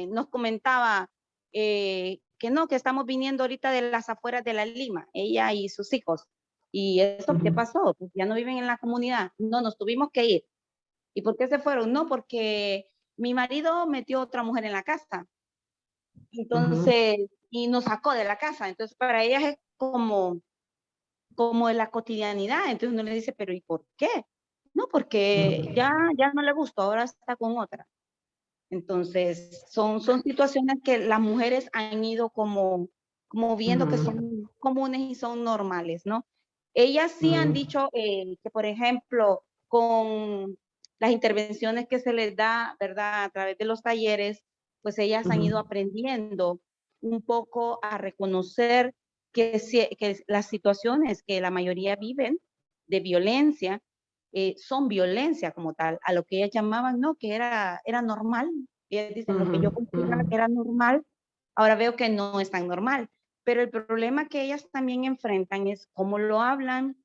[SPEAKER 4] nos comentaba que no, que estamos viniendo ahorita de las afueras de La Lima, ella y sus hijos. ¿Y eso qué pasó? Pues ya no viven en la comunidad. No, nos tuvimos que ir. ¿Y por qué se fueron? No, porque mi marido metió otra mujer en la casa. Entonces, y nos sacó de la casa. Entonces, para ellas es como de la cotidianidad. Entonces uno le dice, pero ¿y por qué? No, porque ya no le gustó, ahora está con otra. Entonces, son situaciones que las mujeres han ido como viendo que son comunes y son normales, ¿no? Ellas sí han dicho que, por ejemplo, con las intervenciones que se les da, ¿verdad? A través de los talleres, pues ellas han ido aprendiendo un poco a reconocer que las situaciones que la mayoría viven de violencia son violencia como tal, a lo que ellas llamaban, ¿no? Que era normal. Ellas dicen, lo que yo consideraba que era normal, ahora veo que no es tan normal. Pero el problema que ellas también enfrentan es cómo lo hablan,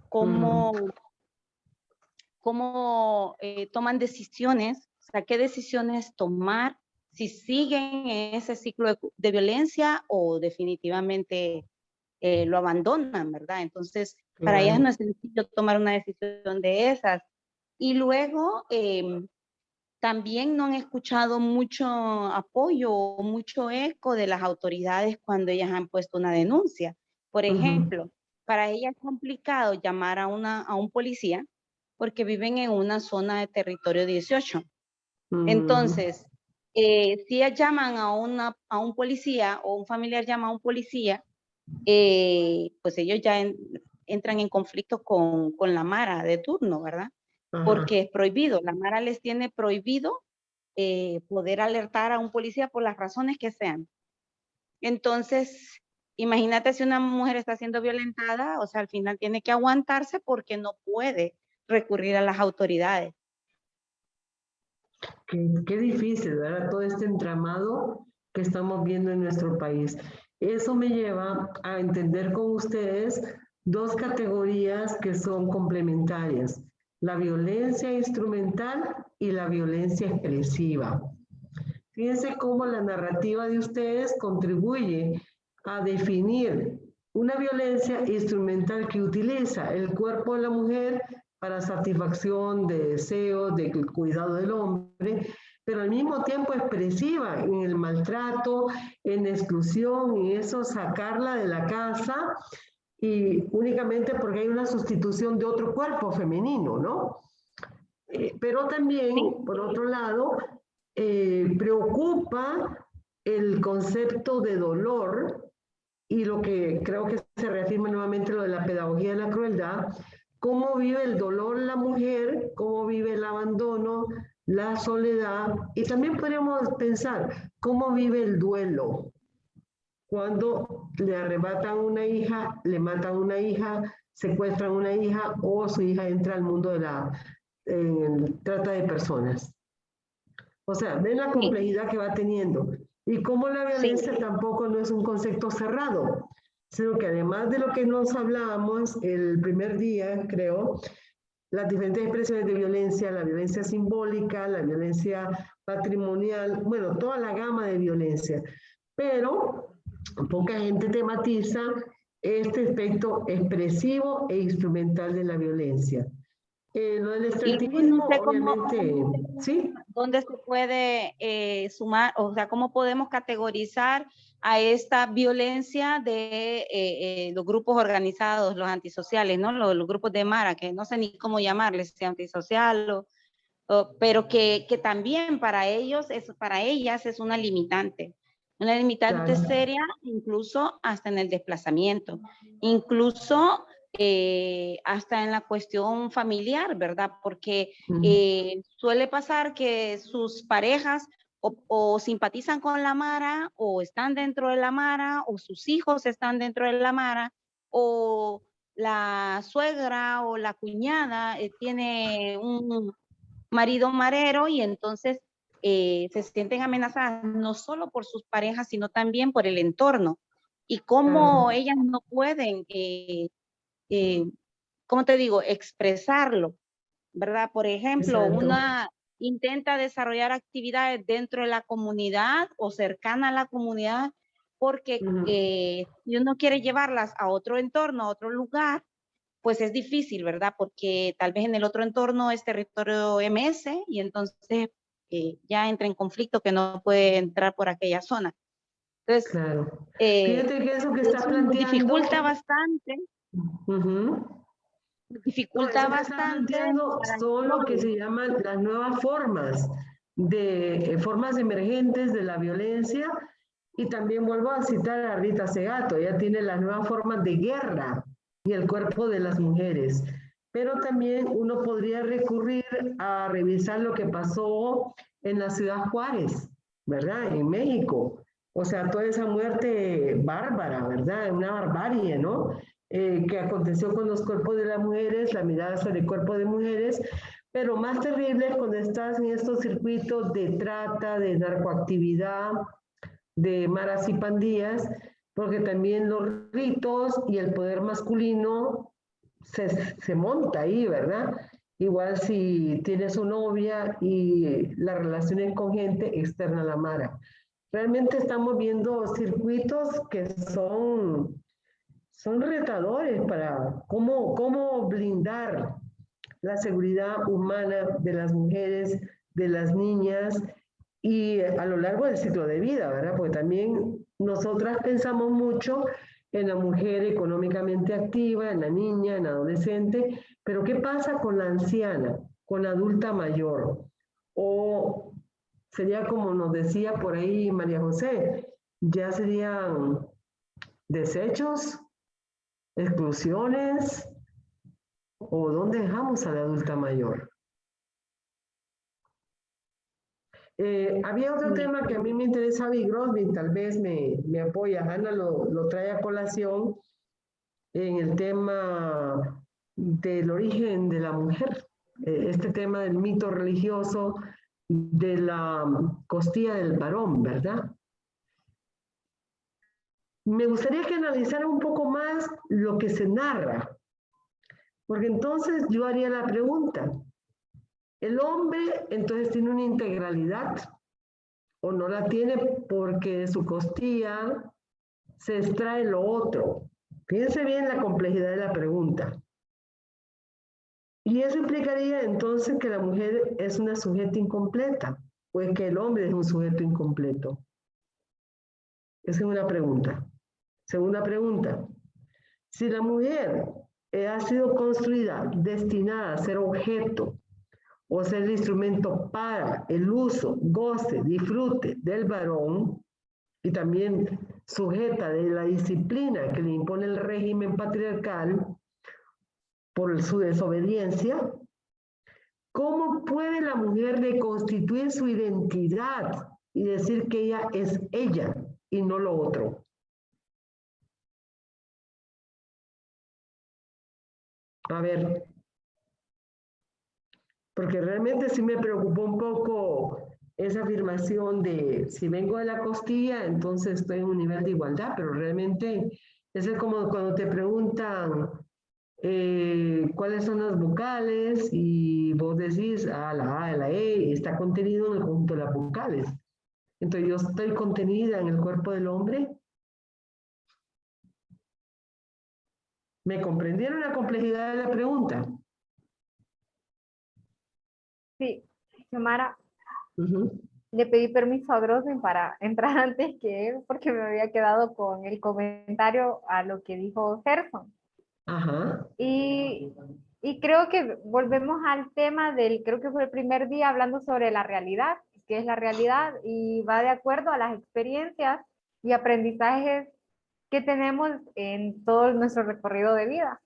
[SPEAKER 4] cómo toman decisiones, o sea, qué decisiones tomar, si siguen en ese ciclo de violencia o definitivamente lo abandonan, ¿verdad? Entonces, para ellas no es sencillo tomar una decisión de esas. Y luego, también no han escuchado mucho apoyo o mucho eco de las autoridades cuando ellas han puesto una denuncia. Por ejemplo, para ellas es complicado llamar a un policía porque viven en una zona de territorio 18. Entonces, si ellas llaman a un policía o un familiar llama a un policía, pues ellos ya entran en conflicto con la Mara de turno, ¿verdad? Porque es prohibido, la Mara les tiene prohibido poder alertar a un policía por las razones que sean. Entonces, imagínate si una mujer está siendo violentada, o sea, al final tiene que aguantarse porque no puede recurrir a las autoridades.
[SPEAKER 1] Qué difícil, ¿verdad? Todo este entramado que estamos viendo en nuestro país. Eso me lleva a entender con ustedes dos categorías que son complementarias, la violencia instrumental y la violencia expresiva. Fíjense cómo la narrativa de ustedes contribuye a definir una violencia instrumental que utiliza el cuerpo de la mujer para satisfacción de deseos, de cuidado del hombre, pero al mismo tiempo expresiva en el maltrato, en exclusión, y eso sacarla de la casa y únicamente porque hay una sustitución de otro cuerpo femenino, ¿no? Pero también, por otro lado, preocupa el concepto de dolor y lo que creo que se reafirma nuevamente lo de la pedagogía de la crueldad, cómo vive el dolor la mujer, cómo vive el abandono, la soledad, y también podríamos pensar cómo vive el duelo. Cuando le arrebatan una hija, le matan una hija, secuestran una hija o su hija entra al mundo de la trata de personas. O sea, ven la complejidad que va teniendo y cómo la violencia tampoco no es un concepto cerrado, sino que además de lo que nos hablábamos el primer día, creo, las diferentes expresiones de violencia, la violencia simbólica, la violencia patrimonial, bueno, toda la gama de violencia, pero poca gente tematiza este aspecto expresivo e instrumental de la violencia. Lo del extractivismo,
[SPEAKER 4] no sé
[SPEAKER 1] obviamente, ¿sí?
[SPEAKER 4] ¿Dónde se puede sumar, o sea, cómo podemos categorizar a esta violencia de los grupos organizados, los antisociales, ¿no? Los grupos de Mara, que no sé ni cómo llamarles, si antisocial pero que también para ellos, para ellas es una limitante seria, incluso hasta en el desplazamiento, incluso hasta en la cuestión familiar, ¿verdad? Porque suele pasar que sus parejas o simpatizan con la Mara, o están dentro de la Mara, o sus hijos están dentro de la Mara, o la suegra o la cuñada tiene un marido marero y entonces se sienten amenazadas no solo por sus parejas, sino también por el entorno. Y cómo ellas no pueden, ¿cómo te digo?, expresarlo, ¿verdad? Por ejemplo,
[SPEAKER 1] Exacto.
[SPEAKER 4] una intenta desarrollar actividades dentro de la comunidad o cercana a la comunidad, porque si uno quiere llevarlas a otro entorno, a otro lugar, pues es difícil, ¿verdad? Porque tal vez en el otro entorno es territorio MS y entonces ya entra en conflicto que no puede entrar por aquella zona. Entonces,
[SPEAKER 1] Claro. Fíjate que eso que está planteando...
[SPEAKER 4] dificulta bastante.
[SPEAKER 1] No,
[SPEAKER 4] Dificulta
[SPEAKER 1] eso que está
[SPEAKER 4] bastante.
[SPEAKER 1] planteando son lo que
[SPEAKER 4] todos.
[SPEAKER 1] se llaman las nuevas formas formas emergentes de la violencia. Y también vuelvo a citar a Rita Segato, ella tiene las nuevas formas de guerra y el cuerpo de las mujeres. Pero también uno podría recurrir a revisar lo que pasó en la ciudad Juárez, ¿verdad? En México. O sea, toda esa muerte bárbara, ¿verdad? Una barbarie, ¿no? Que aconteció con los cuerpos de las mujeres, la mirada sobre el cuerpo de mujeres, pero más terrible es cuando estás en estos circuitos de trata, de narcoactividad, de maras y pandillas, porque también los ritos y el poder masculino se monta ahí, ¿verdad? Igual si tienes una novia y las relaciones con gente externa a la mara. Realmente estamos viendo circuitos que son retadores para cómo blindar la seguridad humana de las mujeres, de las niñas y a lo largo del ciclo de vida, ¿verdad? Porque también nosotras pensamos mucho en la mujer económicamente activa, en la niña, en la adolescente, pero ¿qué pasa con la anciana, con la adulta mayor? O sería como nos decía por ahí María José, ya serían desechos, exclusiones, o dónde dejamos a la adulta mayor. Había otro tema que a mí me interesaba y Grosvin tal vez me apoya. Ana lo trae a colación en el tema del origen de la mujer. Este tema del mito religioso de la costilla del varón, ¿verdad? Me gustaría que analizara un poco más lo que se narra, porque entonces yo haría la pregunta, ¿el hombre entonces tiene una integralidad o no la tiene porque de su costilla se extrae lo otro? Fíjense bien la complejidad de la pregunta. Y eso implicaría entonces que la mujer es una sujeta incompleta, o es que el hombre es un sujeto incompleto. Esa es una pregunta. Segunda pregunta, si la mujer ha sido construida, destinada a ser objeto o ser el instrumento para el uso, goce, disfrute del varón y también sujeta de la disciplina que le impone el régimen patriarcal por su desobediencia, ¿cómo puede la mujer reconstituir su identidad y decir que ella es ella y no lo otro? A ver, porque realmente sí me preocupó un poco esa afirmación de si vengo de la costilla, entonces estoy en un nivel de igualdad, pero realmente eso es como cuando te preguntan cuáles son las vocales y vos decís, la A, la E, está contenido en el conjunto de las vocales. Entonces yo estoy contenida en el cuerpo del hombre. ¿Me comprendieron la complejidad de la pregunta?
[SPEAKER 6] Sí, Xiomara,
[SPEAKER 1] Uh-huh.
[SPEAKER 6] le pedí permiso a Grosvin para entrar antes que él porque me había quedado con el comentario a lo que dijo Gerson.
[SPEAKER 1] Ajá.
[SPEAKER 6] Y creo que volvemos al tema del, creo que fue el primer día hablando sobre la realidad, qué es la realidad, y va de acuerdo a las experiencias y aprendizajes que tenemos en todo nuestro recorrido de vida.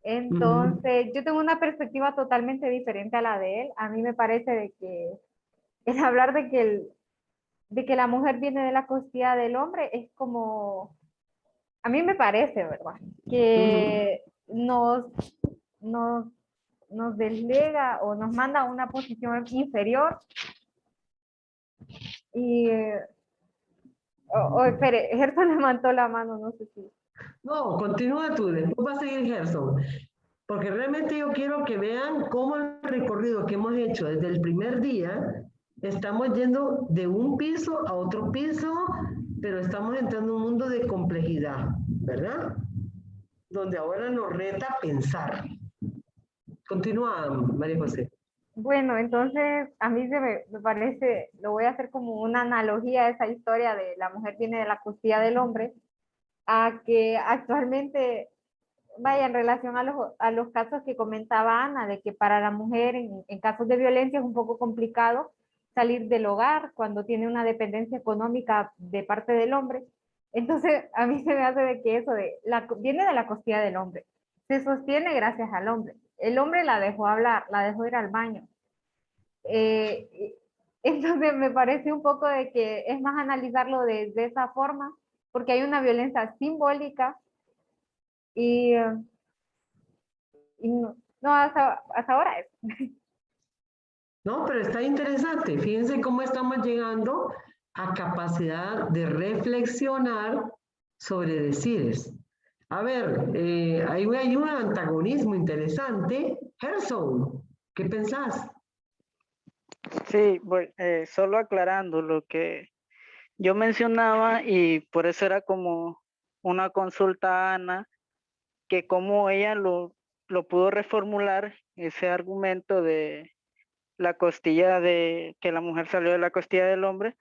[SPEAKER 6] Entonces, yo tengo una perspectiva totalmente diferente a la de él. A mí me parece de que el hablar de que la mujer viene de la costilla del hombre es como, a mí me parece, ¿verdad? Que nos, nos, nos deslega o nos manda a una posición inferior. Y, espere, Gerson levantó la mano, no sé si.
[SPEAKER 1] No, continúa tú, después va a seguir Gerson. Porque realmente yo quiero que vean cómo el recorrido que hemos hecho desde el primer día, estamos yendo de un piso a otro piso, pero estamos entrando en un mundo de complejidad, ¿verdad? Donde ahora nos reta a pensar. Continúa, María José.
[SPEAKER 6] Bueno, entonces a mí me parece, lo voy a hacer como una analogía a esa historia de la mujer viene de la costilla del hombre, a que actualmente, vaya, en relación a los casos que comentaba Ana, de que para la mujer en casos de violencia es un poco complicado salir del hogar cuando tiene una dependencia económica de parte del hombre. Entonces, a mí se me hace de que eso viene de la costilla del hombre, se sostiene gracias al hombre. El hombre la dejó hablar, la dejó ir al baño. Entonces, me parece un poco de que es más analizarlo de esa forma, porque hay una violencia simbólica y no, hasta ahora es.
[SPEAKER 1] No, pero está interesante. Fíjense cómo estamos llegando a capacidad de reflexionar sobre decires. A ver, ahí hay un antagonismo interesante. Gerson, ¿qué pensás?
[SPEAKER 5] Sí, solo aclarando lo que yo mencionaba, y por eso era como una consulta a Ana, que cómo ella lo pudo reformular, ese argumento de la costilla de que la mujer salió de la costilla del hombre,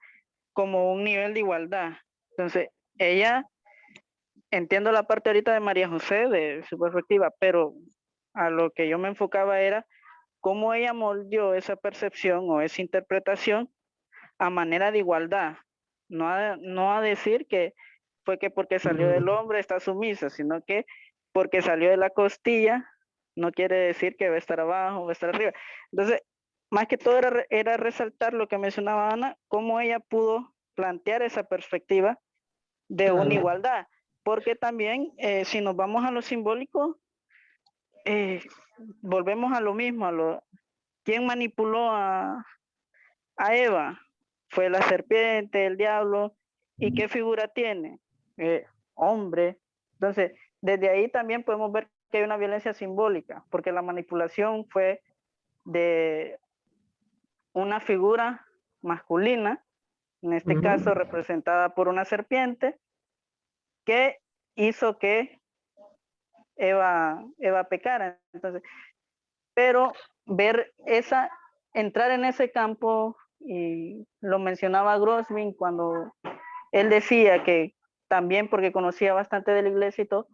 [SPEAKER 5] como un nivel de igualdad. Entonces, ella, entiendo la parte ahorita de María José, de su perspectiva, pero a lo que yo me enfocaba era cómo ella moldeó esa percepción o esa interpretación a manera de igualdad. No a decir que fue que porque salió del hombre está sumisa, sino que porque salió de la costilla no quiere decir que va a estar abajo, va a estar arriba. Entonces, más que todo era resaltar lo que mencionaba Ana, cómo ella pudo plantear esa perspectiva de una igualdad. Porque también, si nos vamos a lo simbólico, volvemos a lo mismo, ¿quién manipuló a Eva? Fue la serpiente, el diablo. ¿Y qué figura tiene? Hombre. Entonces, desde ahí también podemos ver que hay una violencia simbólica, porque la manipulación fue de una figura masculina, en este caso representada por una serpiente, que hizo que Eva pecara. Entonces, pero entrar en ese campo, y lo mencionaba Grossman cuando él decía que también porque conocía bastante de la iglesia y todo,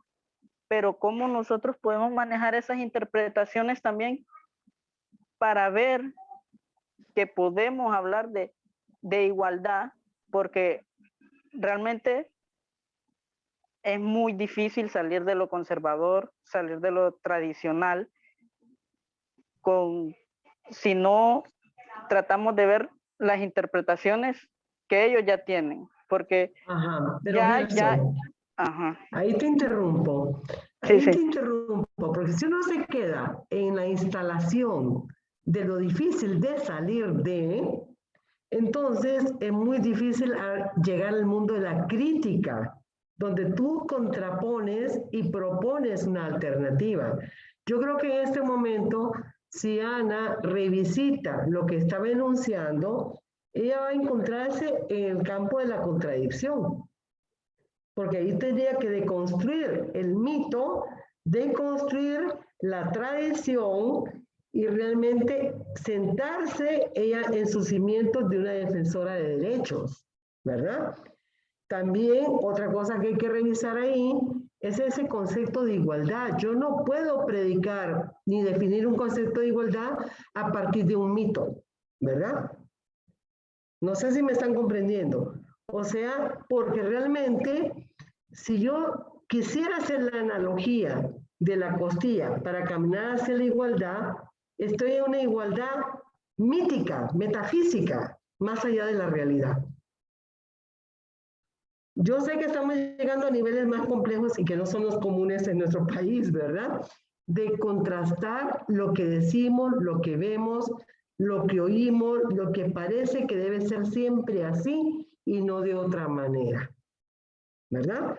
[SPEAKER 5] pero cómo nosotros podemos manejar esas interpretaciones también para ver que podemos hablar de igualdad, porque realmente es muy difícil salir de lo conservador, salir de lo tradicional, si no tratamos de ver las interpretaciones que ellos ya tienen, porque
[SPEAKER 1] pero ahí te interrumpo. Ahí
[SPEAKER 5] Sí.
[SPEAKER 1] te interrumpo, porque si uno se queda en la instalación de lo difícil de salir de, entonces es muy difícil llegar al mundo de la crítica, donde tú contrapones y propones una alternativa. Yo creo que en este momento, si Ana revisita lo que estaba enunciando, ella va a encontrarse en el campo de la contradicción, porque ahí tendría que deconstruir el mito, deconstruir la tradición y realmente sentarse ella en sus cimientos de una defensora de derechos, ¿verdad? También otra cosa que hay que revisar ahí es ese concepto de igualdad. Yo no puedo predicar ni definir un concepto de igualdad a partir de un mito, ¿verdad? No sé si me están comprendiendo. O sea, porque realmente, si yo quisiera hacer la analogía de la costilla para caminar hacia la igualdad, estoy en una igualdad mítica, metafísica, más allá de la realidad. Yo sé que estamos llegando a niveles más complejos y que no son los comunes en nuestro país, ¿verdad? De contrastar lo que decimos, lo que vemos, lo que oímos, lo que parece que debe ser siempre así y no de otra manera, ¿verdad?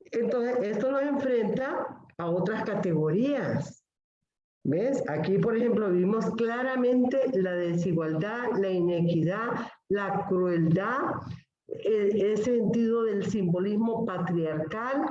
[SPEAKER 1] Entonces, esto nos enfrenta a otras categorías. ¿Ves? Aquí, por ejemplo, vimos claramente la desigualdad, la inequidad, la crueldad, el sentido del simbolismo patriarcal,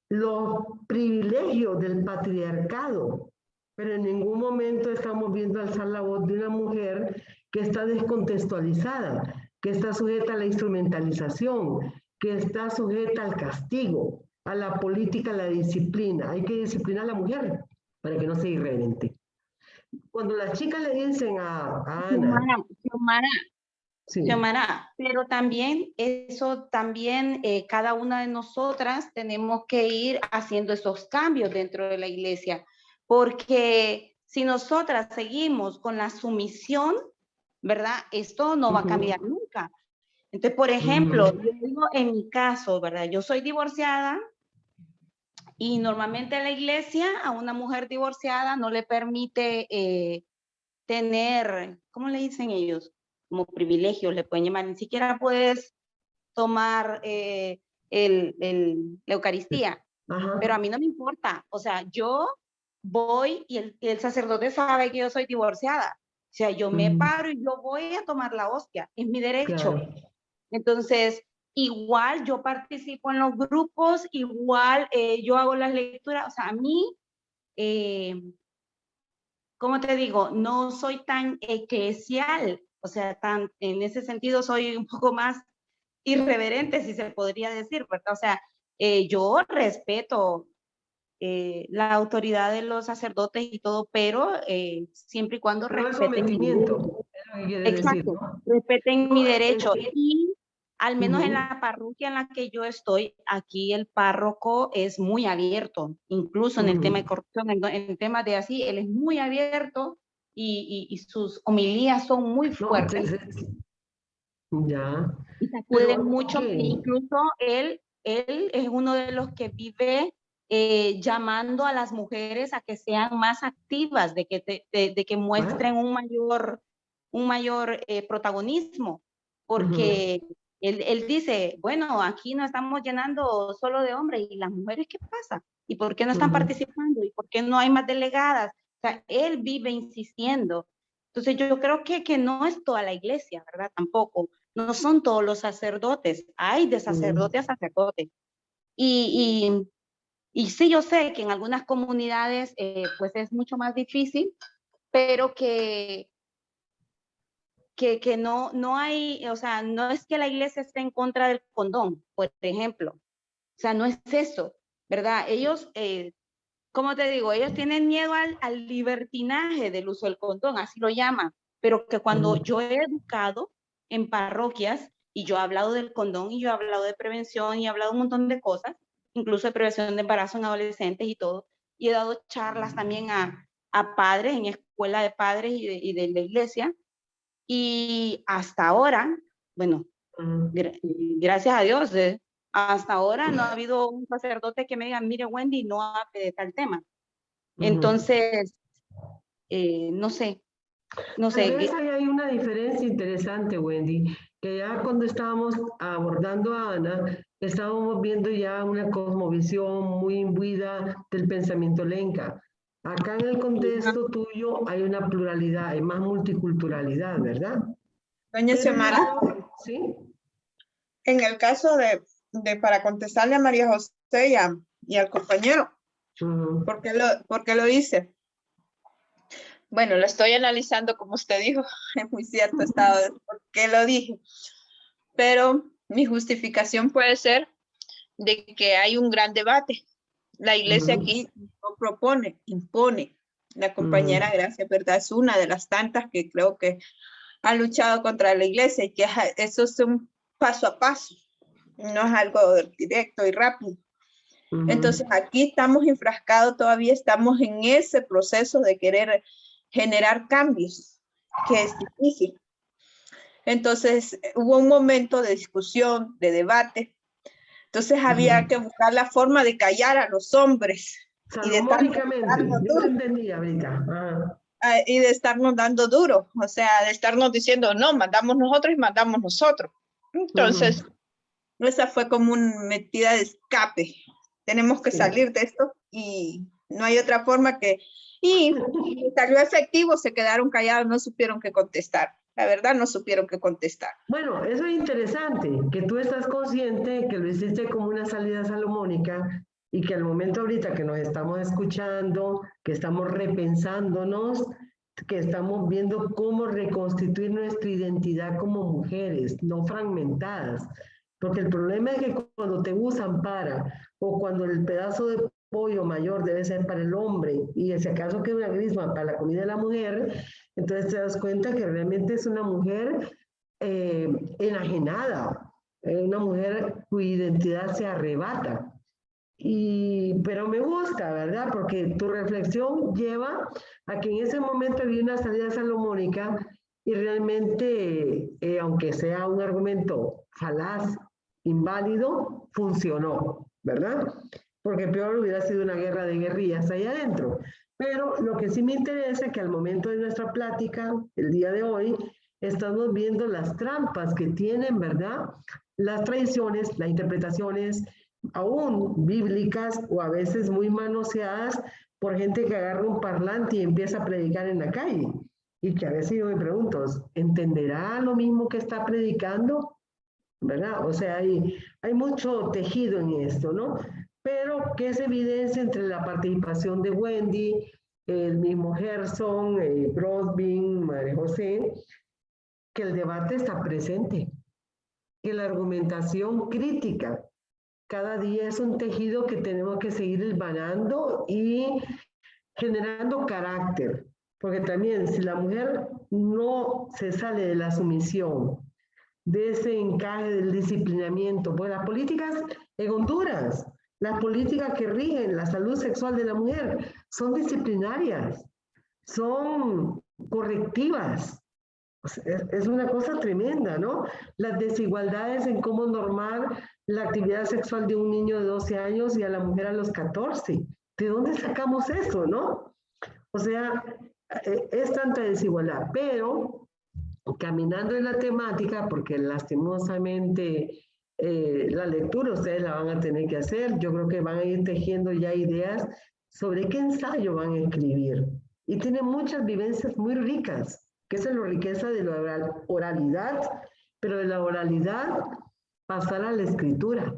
[SPEAKER 1] los privilegios del patriarcado. Pero en ningún momento estamos viendo alzar la voz de una mujer que está descontextualizada, que está sujeta a la instrumentalización, que está sujeta al castigo, a la política, a la disciplina. Hay que disciplinar a la mujer para que no sea irreverente. Cuando las chicas le dicen a Ana...
[SPEAKER 4] Sí. Xiomara, pero también eso, también cada una de nosotras tenemos que ir haciendo esos cambios dentro de la iglesia, porque si nosotras seguimos con la sumisión, ¿verdad? Esto no va a cambiar nunca. Entonces, por ejemplo, yo digo en mi caso, ¿verdad? Yo soy divorciada y normalmente la iglesia a una mujer divorciada no le permite tener, ¿cómo le dicen ellos? Como privilegios, le pueden llamar, ni siquiera puedes tomar la Eucaristía, pero a mí no me importa, o sea, yo voy y el sacerdote sabe que yo soy divorciada, o sea, yo me paro y yo voy a tomar la hostia, es mi derecho. Claro. Entonces, igual yo participo en los grupos, igual yo hago las lecturas, o sea, a mí... ¿cómo te digo? No soy tan eclesial, o sea, en ese sentido soy un poco más irreverente, si se podría decir, ¿verdad? O sea, yo respeto la autoridad de los sacerdotes y todo, pero siempre y cuando respeten mi derecho. Exacto, ¿no? Respeten mi derecho. Y al menos en la parroquia en la que yo estoy, aquí el párroco es muy abierto, incluso en el tema de corrupción, en el tema de así, él es muy abierto y sus homilías son muy fuertes.
[SPEAKER 1] Ya.
[SPEAKER 4] Y sacude mucho, incluso él es uno de los que vive llamando a las mujeres a que sean más activas, de que muestren un mayor protagonismo, porque él dice, bueno, aquí no estamos llenando solo de hombres, ¿y las mujeres qué pasa? ¿Y por qué no están participando? ¿Y por qué no hay más delegadas? O sea, él vive insistiendo. Entonces yo creo que no es toda la iglesia, ¿verdad? Tampoco. No son todos los sacerdotes, hay de sacerdote a sacerdote. Y sí, yo sé que en algunas comunidades pues es mucho más difícil, pero que no hay, o sea, no es que la iglesia esté en contra del condón, por ejemplo. O sea, no es eso, ¿verdad? Ellos, ¿cómo te digo? Ellos tienen miedo al libertinaje del uso del condón, así lo llaman, pero que cuando yo he educado en parroquias y yo he hablado del condón y yo he hablado de prevención y he hablado un montón de cosas, incluso de prevención de embarazo en adolescentes y todo, y he dado charlas también a padres en escuela de padres y de la iglesia, y hasta ahora, bueno, gracias a Dios, hasta ahora no ha habido un sacerdote que me diga, mire Wendy, no hable de tal tema. Entonces, no sé.
[SPEAKER 1] Tal vez ahí hay una diferencia interesante, Wendy, que ya cuando estábamos abordando a Ana, estábamos viendo ya una cosmovisión muy imbuida del pensamiento lenca. Acá en el contexto tuyo hay una pluralidad, hay más multiculturalidad, ¿verdad?
[SPEAKER 2] Doña Xiomara,
[SPEAKER 1] ¿sí?
[SPEAKER 2] En el caso de para contestarle a María José y al compañero, ¿por qué lo dice? Bueno, lo estoy analizando como usted dijo, en muy cierto estado de por qué lo dije, pero mi justificación puede ser de que hay un gran debate. La iglesia aquí no propone, impone. La compañera Gracia, ¿verdad? Es una de las tantas que creo que ha luchado contra la iglesia y que eso es un paso a paso, no es algo directo y rápido. Entonces aquí estamos enfrascados, todavía estamos en ese proceso de querer generar cambios, que es difícil. Entonces hubo un momento de discusión, de debate, Entonces había que buscar la forma de callar a los hombres.
[SPEAKER 1] Salomónicamente, yo entendí ahorita.
[SPEAKER 2] Y de estarnos dando duro, o sea, de estarnos diciendo, no, mandamos nosotros y mandamos nosotros. Entonces, esa fue como una metida de escape. Tenemos que salir de esto y no hay otra forma que... Y salió efectivo, se quedaron callados, no supieron qué contestar. La verdad, no supieron qué contestar.
[SPEAKER 1] Bueno, eso es interesante, que tú estás consciente que lo hiciste como una salida salomónica y que al momento ahorita que nos estamos escuchando, que estamos repensándonos, que estamos viendo cómo reconstituir nuestra identidad como mujeres, no fragmentadas. Porque el problema es que cuando te usan o cuando el pedazo de pollo mayor debe ser para el hombre, y si acaso queda una grisma para la comida de la mujer, entonces te das cuenta que realmente es una mujer enajenada, una mujer cuya identidad se arrebata. Pero me gusta, ¿verdad? Porque tu reflexión lleva a que en ese momento había una salida salomónica y realmente, aunque sea un argumento falaz, inválido, funcionó, ¿verdad? Porque peor hubiera sido una guerra de guerrillas ahí adentro. Pero lo que sí me interesa es que al momento de nuestra plática, el día de hoy, estamos viendo las trampas que tienen, ¿verdad? Las tradiciones, las interpretaciones, aún bíblicas o a veces muy manoseadas por gente que agarra un parlante y empieza a predicar en la calle. Y que a veces yo me pregunto, ¿entenderá lo mismo que está predicando? ¿Verdad? O sea, hay mucho tejido en esto, ¿no? Pero que es evidencia entre la participación de Wendy, el mismo Gerson, Brosbin, María José, que el debate está presente, que la argumentación crítica cada día es un tejido que tenemos que seguir hilvanando y generando carácter, porque también si la mujer no se sale de la sumisión, de ese encaje del disciplinamiento, pues las políticas en Honduras, las políticas que rigen la salud sexual de la mujer son disciplinarias, son correctivas. Es una cosa tremenda, ¿no? Las desigualdades en cómo normar la actividad sexual de un niño de 12 años y a la mujer a los 14. ¿De dónde sacamos eso, no? O sea, es tanta desigualdad, pero caminando en la temática, porque lastimosamente la lectura ustedes la van a tener que hacer, yo creo que van a ir tejiendo ya ideas sobre qué ensayo van a escribir. Y tienen muchas vivencias muy ricas, que esa es la riqueza de la oralidad, pero de la oralidad pasar a la escritura,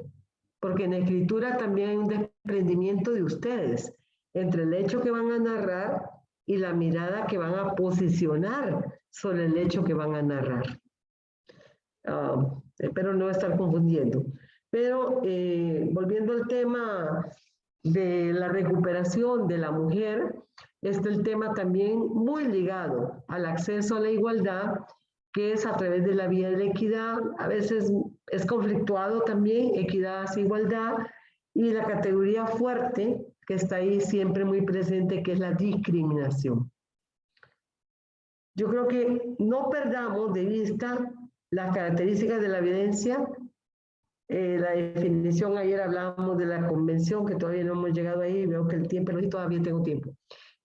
[SPEAKER 1] porque en la escritura también hay un desprendimiento de ustedes, entre el hecho que van a narrar y la mirada que van a posicionar sobre el hecho que van a narrar. Espero no estar confundiendo. Pero volviendo al tema de la recuperación de la mujer, está el tema también muy ligado al acceso a la igualdad, que es a través de la vía de la equidad. A veces es conflictuado también, equidad hacia igualdad, y la categoría fuerte que está ahí siempre muy presente, que es la discriminación. Yo creo que no perdamos de vista las características de la violencia. La definición, ayer hablábamos de la convención, que todavía no hemos llegado ahí, veo que el tiempo, pero sí todavía tengo tiempo.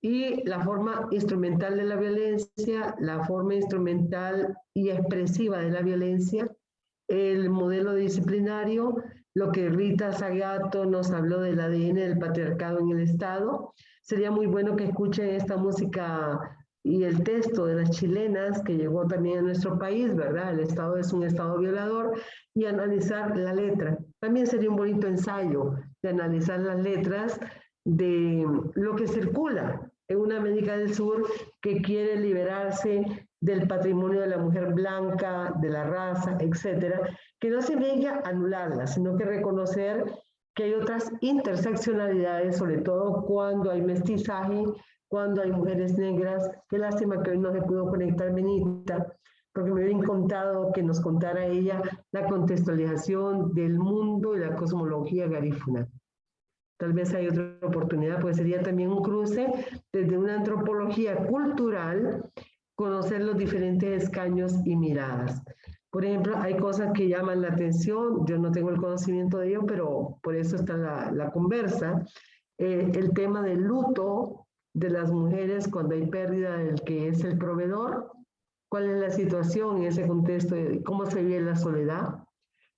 [SPEAKER 1] Y la forma instrumental de la violencia, la forma instrumental y expresiva de la violencia, el modelo disciplinario, lo que Rita Zagato nos habló del ADN del patriarcado en el Estado. Sería muy bueno que escuchen esta música y el texto de las chilenas que llegó también a nuestro país, ¿verdad? El Estado es un Estado violador, y analizar la letra. También sería un bonito ensayo de analizar las letras de lo que circula en una América del Sur que quiere liberarse del patrimonio de la mujer blanca, de la raza, etcétera, que no significa anularla, sino que reconocer que hay otras interseccionalidades, sobre todo cuando hay mestizaje, cuando hay mujeres negras. Qué lástima que hoy no se pudo conectar Benita, porque me hubiera encantado que nos contara ella la contextualización del mundo y la cosmología garífuna. Tal vez hay otra oportunidad, pues sería también un cruce desde una antropología cultural, conocer los diferentes escaños y miradas. Por ejemplo, hay cosas que llaman la atención, yo no tengo el conocimiento de ello, pero por eso está la conversa. El tema del luto de las mujeres cuando hay pérdida del que es el proveedor, cuál es la situación en ese contexto, cómo se vive la soledad,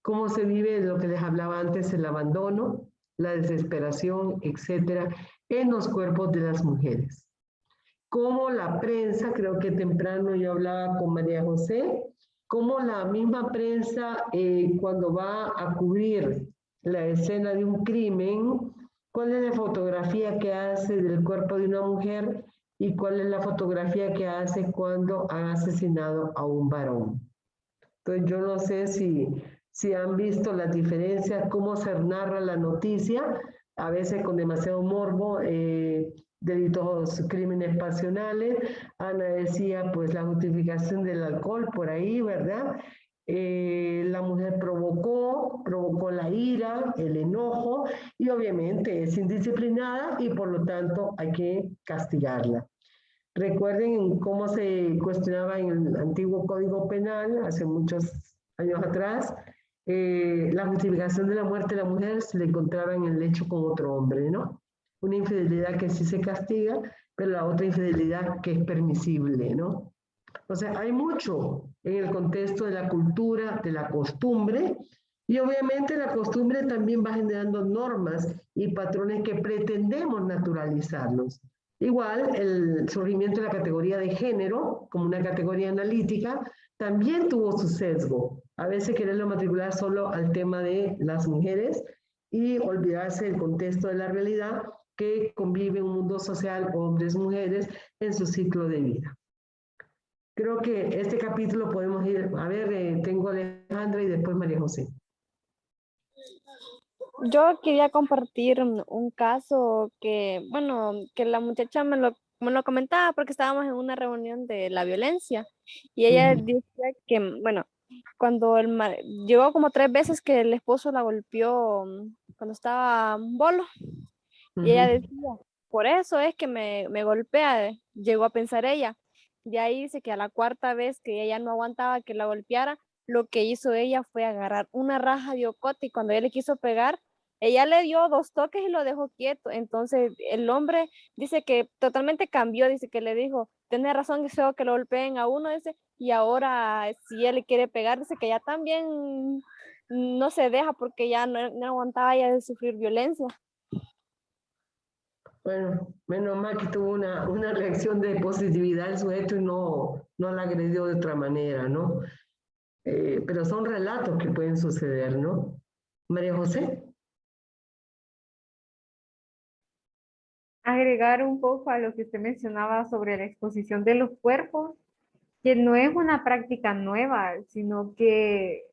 [SPEAKER 1] cómo se vive lo que les hablaba antes, el abandono, la desesperación, etcétera, en los cuerpos de las mujeres. Cómo la prensa, creo que temprano yo hablaba con María José, cómo la misma prensa cuando va a cubrir la escena de un crimen, cuál es la fotografía que hace del cuerpo de una mujer y cuál es la fotografía que hace cuando han asesinado a un varón. Entonces yo no sé si han visto las diferencias, cómo se narra la noticia, a veces con demasiado morbo, delitos, crímenes pasionales. Ana decía, pues la justificación del alcohol por ahí, ¿verdad? La mujer provocó la ira, el enojo, y obviamente es indisciplinada y por lo tanto hay que castigarla. Recuerden cómo se cuestionaba en el antiguo Código Penal, hace muchos años atrás, la justificación de la muerte de la mujer se le encontraba en el hecho con otro hombre, ¿no? Una infidelidad que sí se castiga, pero la otra infidelidad que es permisible, ¿no? O sea, hay mucho en el contexto de la cultura, de la costumbre, y obviamente la costumbre también va generando normas y patrones que pretendemos naturalizarlos. Igual, el surgimiento de la categoría de género, como una categoría analítica, también tuvo su sesgo. A veces quererlo matricular solo al tema de las mujeres y olvidarse del contexto de la realidad que convive un mundo social, hombres, mujeres, en su ciclo de vida. Creo que este capítulo podemos ir, a ver, tengo a Alejandra y después María José.
[SPEAKER 8] Yo quería compartir un caso que, bueno, que la muchacha me lo comentaba porque estábamos en una reunión de la violencia y ella decía que, bueno, cuando llegó como 3 veces que el esposo la golpeó cuando estaba bolo y ella decía, por eso es que me golpea, llegó a pensar ella. De ahí dice que a la 4ª vez que ella no aguantaba que la golpeara, lo que hizo ella fue agarrar una raja de ocote y cuando ella le quiso pegar, ella le dio 2 toques y lo dejó quieto. Entonces el hombre dice que totalmente cambió, dice que le dijo, tenés razón, es feo que lo golpeen a uno, dice, y ahora si él le quiere pegar, dice que ya también no se deja porque ya no aguantaba ya de sufrir violencia.
[SPEAKER 1] Bueno, menos mal que tuvo una reacción de positividad el sujeto y no la agredió de otra manera, ¿no? Pero son relatos que pueden suceder, ¿no? María José.
[SPEAKER 6] Agregar un poco a lo que usted mencionaba sobre la exposición de los cuerpos, que no es una práctica nueva, sino que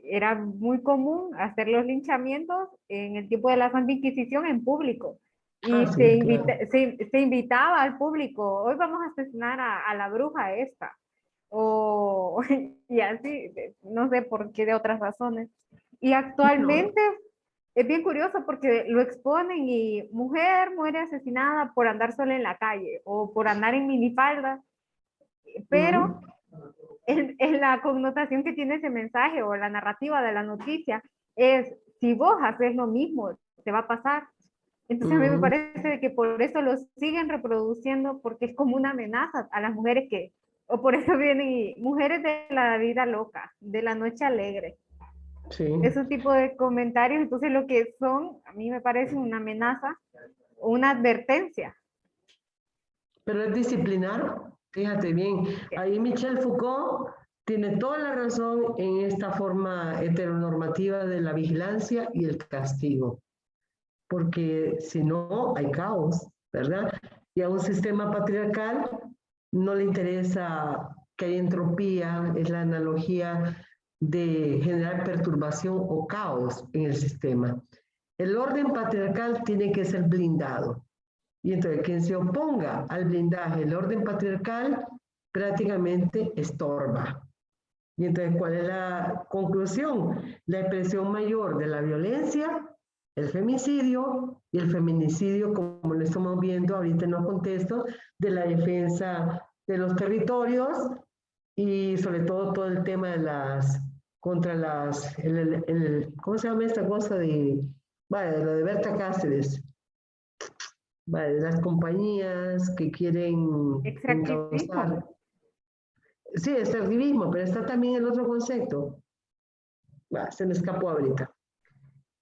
[SPEAKER 6] era muy común hacer los linchamientos en el tiempo de la Santa Inquisición en público. Y
[SPEAKER 1] Sí,
[SPEAKER 6] se invitaba al público, hoy vamos a asesinar a la bruja esta. O, y así, no sé por qué, de otras razones. Y actualmente es bien curioso porque lo exponen y mujer muere asesinada por andar sola en la calle o por andar en minifalda, pero en la connotación que tiene ese mensaje o la narrativa de la noticia es, si vos haces lo mismo, te va a pasar. Entonces a mí me parece que por eso lo siguen reproduciendo, porque es como una amenaza a las mujeres que, o por eso vienen mujeres de la vida loca, de la noche alegre.
[SPEAKER 1] Sí.
[SPEAKER 6] Ese tipo de comentarios, entonces lo que son, a mí me parece una amenaza, una advertencia.
[SPEAKER 1] Pero es disciplinar, fíjate bien. Ahí Michel Foucault tiene toda la razón en esta forma heteronormativa de la vigilancia y el castigo. Porque si no, hay caos, ¿verdad? Y a un sistema patriarcal no le interesa que haya entropía, es la analogía de generar perturbación o caos en el sistema. El orden patriarcal tiene que ser blindado. Y entonces quien se oponga al blindaje del orden patriarcal prácticamente estorba. Y entonces, ¿cuál es la conclusión? La expresión mayor de la violencia, el femicidio y el feminicidio, como lo estamos viendo ahorita en los contextos de la defensa de los territorios y sobre todo el tema de contra ¿cómo se llama esta cosa de lo de Berta Cáceres? De las compañías que quieren
[SPEAKER 6] Extractivismo.
[SPEAKER 1] encauzar. Sí, extractivismo, pero está también el otro concepto. Se me escapó ahorita.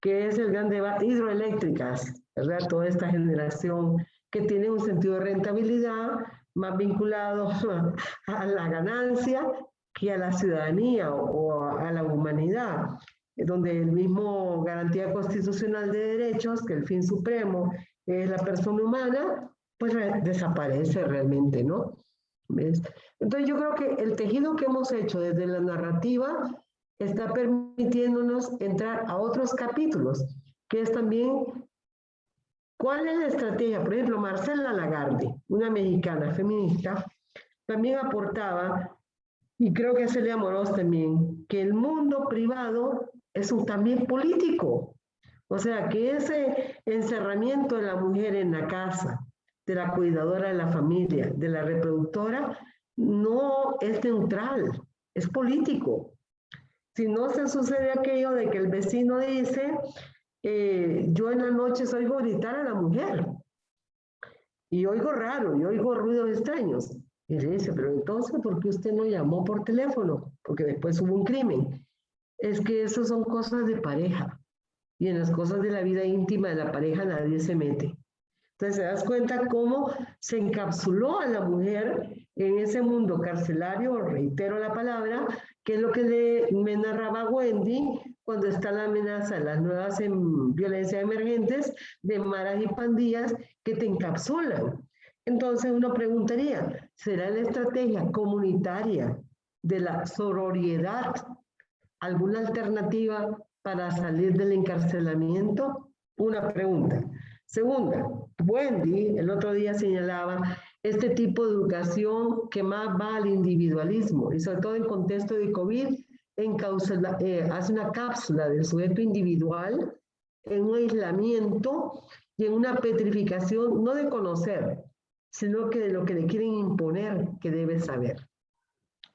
[SPEAKER 1] Que es el gran debate, hidroeléctricas, ¿verdad? Toda esta generación que tiene un sentido de rentabilidad más vinculado a la ganancia que a la ciudadanía o a la humanidad, donde el mismo garantía constitucional de derechos, que el fin supremo es la persona humana, pues desaparece realmente, ¿no? ¿Ves? Entonces yo creo que el tejido que hemos hecho desde la narrativa está permitiéndonos entrar a otros capítulos, que es también cuál es la estrategia. Por ejemplo, Marcela Lagarde, una mexicana feminista, también aportaba, y creo que Celia Amorós también, que el mundo privado es también político. O sea, que ese encerramiento de la mujer en la casa, de la cuidadora de la familia, de la reproductora, no es neutral, es político. Si no se sucede aquello de que el vecino dice, yo en la noche oigo gritar a la mujer y oigo raro, y oigo ruidos extraños. Y le dice, pero entonces, ¿por qué usted no llamó por teléfono? Porque después hubo un crimen. Es que eso son cosas de pareja y en las cosas de la vida íntima de la pareja nadie se mete. Entonces te das cuenta cómo se encapsuló a la mujer en ese mundo carcelario, reitero la palabra, que es lo que me narraba Wendy cuando está la amenaza de las nuevas violencias emergentes de maras y pandillas que te encapsulan. Entonces uno preguntaría, ¿será la estrategia comunitaria de la sororidad alguna alternativa para salir del encarcelamiento? Una pregunta. Segunda, Wendy el otro día señalaba este tipo de educación que más va al individualismo y sobre todo en contexto de COVID hace una cápsula del sujeto individual en un aislamiento y en una petrificación no de conocer, sino que de lo que le quieren imponer que debe saber.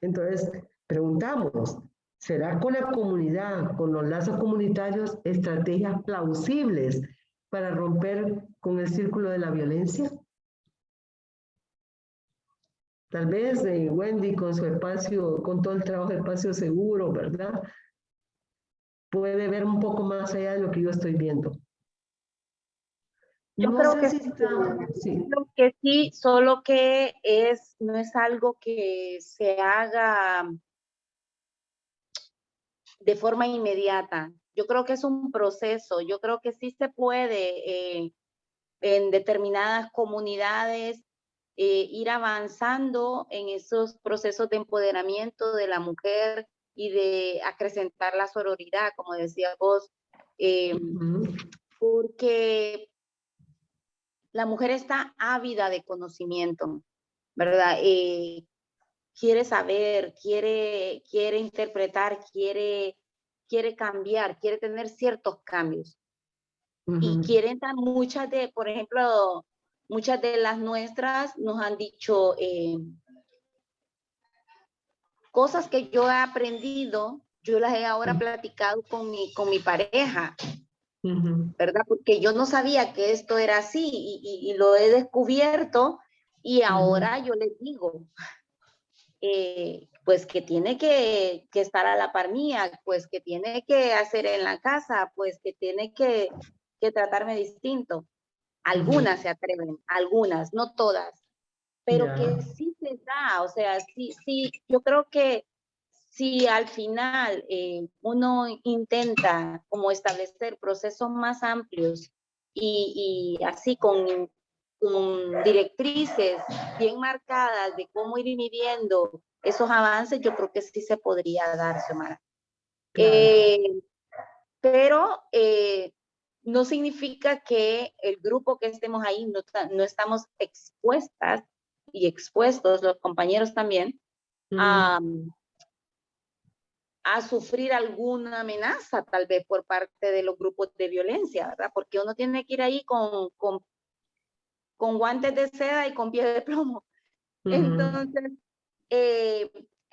[SPEAKER 1] Entonces, preguntamos, ¿será con la comunidad, con los lazos comunitarios, estrategias plausibles para romper con el círculo de la violencia? Tal vez Wendy con su espacio, con todo el trabajo de espacio seguro, ¿verdad? Puede ver un poco más allá de lo que yo estoy viendo.
[SPEAKER 4] Yo
[SPEAKER 1] No
[SPEAKER 4] creo
[SPEAKER 1] sé
[SPEAKER 4] que
[SPEAKER 1] si está... Sí.
[SPEAKER 4] creo que sí, solo que no es algo que se haga de forma inmediata. Yo creo que es un proceso. Yo creo que sí se puede en determinadas comunidades ir avanzando en esos procesos de empoderamiento de la mujer y de acrecentar la sororidad, como decía vos, porque la mujer está ávida de conocimiento, ¿verdad? Quiere saber, quiere interpretar, quiere cambiar, quiere tener ciertos cambios. Y quieren dar por ejemplo, muchas de las nuestras nos han dicho cosas que yo he aprendido, yo las he ahora platicado con mi pareja, ¿verdad? Porque yo no sabía que esto era así y lo he descubierto y ahora yo les digo, pues que tiene que estar a la par mía, pues que tiene que hacer en la casa, pues que tiene que tratarme distinto. Algunas se atreven, algunas, no todas, pero que sí se da, o sea, sí, yo creo que si al final uno intenta como establecer procesos más amplios y así con directrices bien marcadas de cómo ir midiendo esos avances, yo creo que sí se podría dar, Xiomara. Claro. Pero no significa que el grupo que estemos ahí no estamos expuestas y expuestos, los compañeros también, a sufrir alguna amenaza tal vez por parte de los grupos de violencia, ¿verdad? Porque uno tiene que ir ahí con guantes de seda y con pies de plomo. Entonces,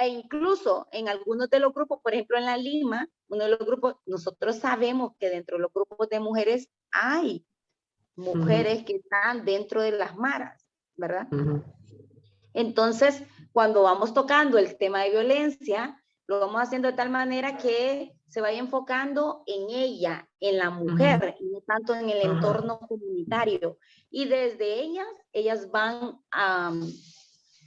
[SPEAKER 4] E incluso en algunos de los grupos, por ejemplo en la Lima, uno de los grupos, nosotros sabemos que dentro de los grupos de mujeres hay mujeres que están dentro de las maras, ¿verdad? Entonces, cuando vamos tocando el tema de violencia, lo vamos haciendo de tal manera que se vaya enfocando en ella, en la mujer, y no tanto en el entorno comunitario. Y desde ellas van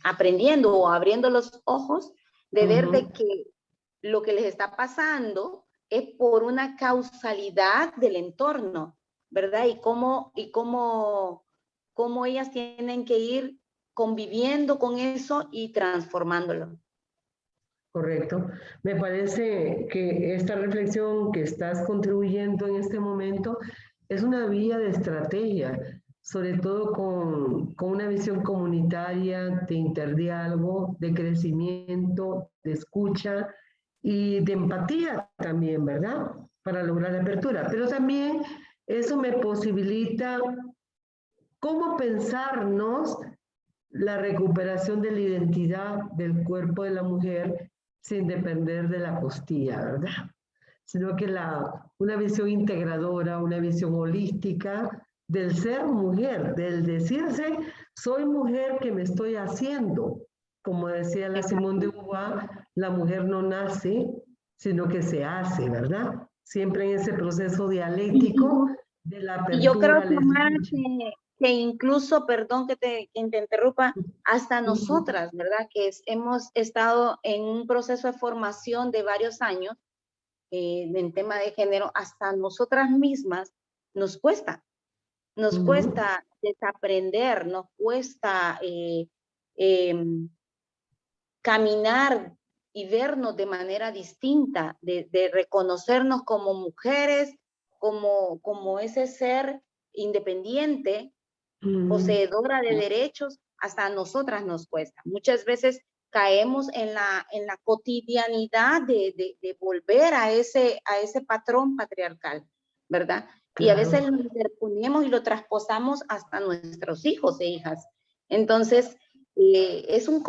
[SPEAKER 4] aprendiendo o abriendo los ojos de ver de que lo que les está pasando es por una causalidad del entorno, ¿verdad? Y cómo ellas tienen que ir conviviendo con eso y transformándolo.
[SPEAKER 1] Correcto. Me parece que esta reflexión que estás contribuyendo en este momento es una vía de estrategia, sobre todo con una visión comunitaria de interdiálogo, de crecimiento, de escucha y de empatía también, ¿verdad? Para lograr la apertura. Pero también eso me posibilita cómo pensarnos la recuperación de la identidad del cuerpo de la mujer sin depender de la costilla, ¿verdad? Sino que una visión integradora, una visión holística del ser mujer, del decirse, soy mujer que me estoy haciendo. Como decía la Simone de Beauvoir, la mujer no nace, sino que se hace, ¿verdad? Siempre en ese proceso dialéctico de la apertura.
[SPEAKER 4] Y yo creo, Tomás, que incluso, perdón que te interrumpa, hasta nosotras, ¿verdad? Que hemos estado en un proceso de formación de varios años en tema de género, hasta nosotras mismas nos cuesta desaprender, nos cuesta caminar y vernos de manera distinta, de reconocernos como mujeres, como ese ser independiente, poseedora de derechos, hasta a nosotras nos cuesta. Muchas veces caemos en la cotidianidad de volver a ese patrón patriarcal, ¿verdad? Claro. Y a veces lo interponemos y lo trasposamos hasta nuestros hijos e hijas. Entonces, es un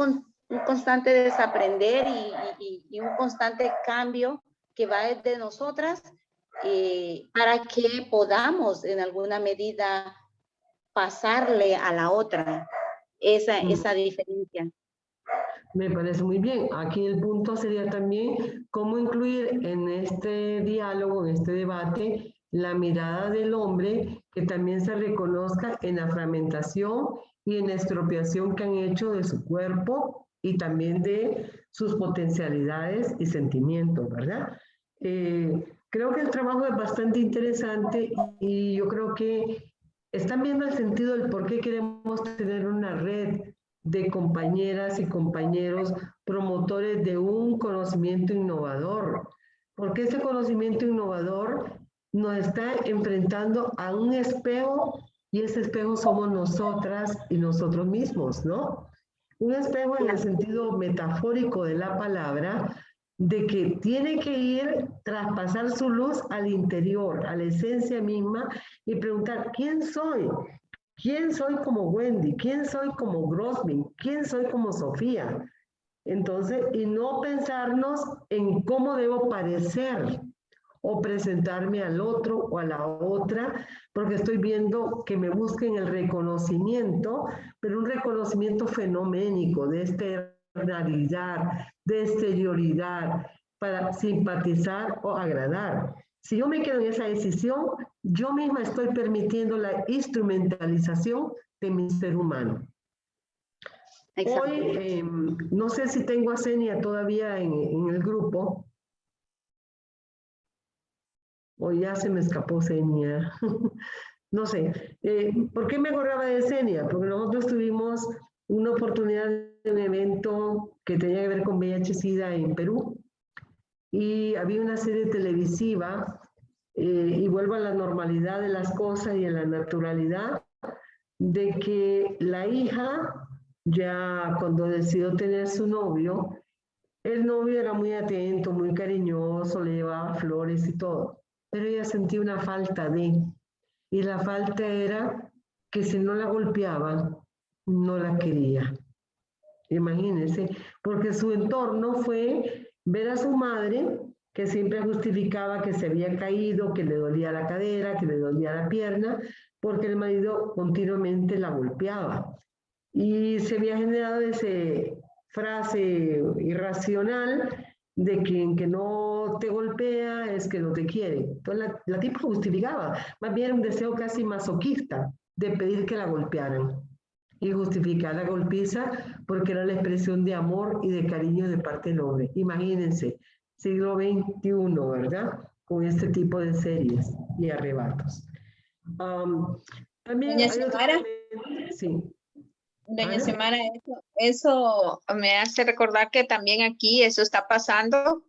[SPEAKER 4] constante desaprender y un constante cambio que va desde nosotras para que podamos en alguna medida pasarle a la otra esa diferencia.
[SPEAKER 1] Me parece muy bien. Aquí el punto sería también cómo incluir en este diálogo, en este debate, la mirada del hombre que también se reconozca en la fragmentación y en la expropiación que han hecho de su cuerpo y también de sus potencialidades y sentimientos, ¿verdad? Creo que el trabajo es bastante interesante y yo creo que están viendo el sentido del por qué queremos tener una red de compañeras y compañeros promotores de un conocimiento innovador, porque ese conocimiento innovador nos está enfrentando a un espejo y ese espejo somos nosotras y nosotros mismos, ¿no? Un espejo en el sentido metafórico de la palabra, de que tiene que ir, traspasar su luz al interior, a la esencia misma y preguntar, ¿quién soy? ¿Quién soy como Wendy? ¿Quién soy como Grosmin? ¿Quién soy como Sofía? Entonces, y no pensarnos en cómo debo parecer o presentarme al otro o a la otra, porque estoy viendo que me busquen el reconocimiento, pero un reconocimiento fenoménico de externalidad, de exterioridad, para simpatizar o agradar. Si yo me quedo en esa decisión, yo misma estoy permitiendo la instrumentalización de mi ser humano. Hoy, no sé si tengo a Senia todavía en el grupo. O ya se me escapó Senia. No sé. ¿Por qué me acordaba de Senia? Porque nosotros tuvimos una oportunidad de un evento que tenía que ver con VIH-Sida en Perú. Y había una serie televisiva, y vuelvo a la normalidad de las cosas y a la naturalidad, de que la hija, ya cuando decidió tener su novio, el novio era muy atento, muy cariñoso, le llevaba flores y todo, pero ella sentía una falta y la falta era que si no la golpeaban, no la quería. Imagínense, porque su entorno fue ver a su madre, que siempre justificaba que se había caído, que le dolía la cadera, que le dolía la pierna, porque el marido continuamente la golpeaba. Y se había generado esa frase irracional de quien que no te golpea es que no te quiere. Entonces la tipa justificaba, más bien un deseo casi masoquista de pedir que la golpearan y justificar la golpiza porque era la expresión de amor y de cariño de parte del hombre. Imagínense, siglo XXI, ¿verdad? Con este tipo de series y arrebatos. También
[SPEAKER 2] Doña
[SPEAKER 1] hay otro
[SPEAKER 2] Xiomara.
[SPEAKER 1] elemento, sí.
[SPEAKER 2] Doña Xiomara, eso me hace recordar que también aquí eso está pasando.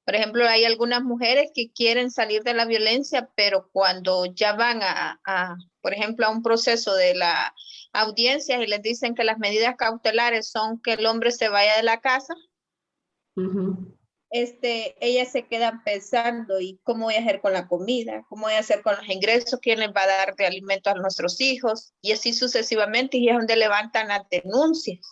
[SPEAKER 2] Por ejemplo, hay algunas mujeres que quieren salir de la violencia, pero cuando ya van por ejemplo, a un proceso de la audiencia y les dicen que las medidas cautelares son que el hombre se vaya de la casa, ellas se quedan pensando, ¿y cómo voy a hacer con la comida? ¿Cómo voy a hacer con los ingresos? ¿Quién les va a dar de alimento a nuestros hijos? Y así sucesivamente, y es donde levantan las denuncias.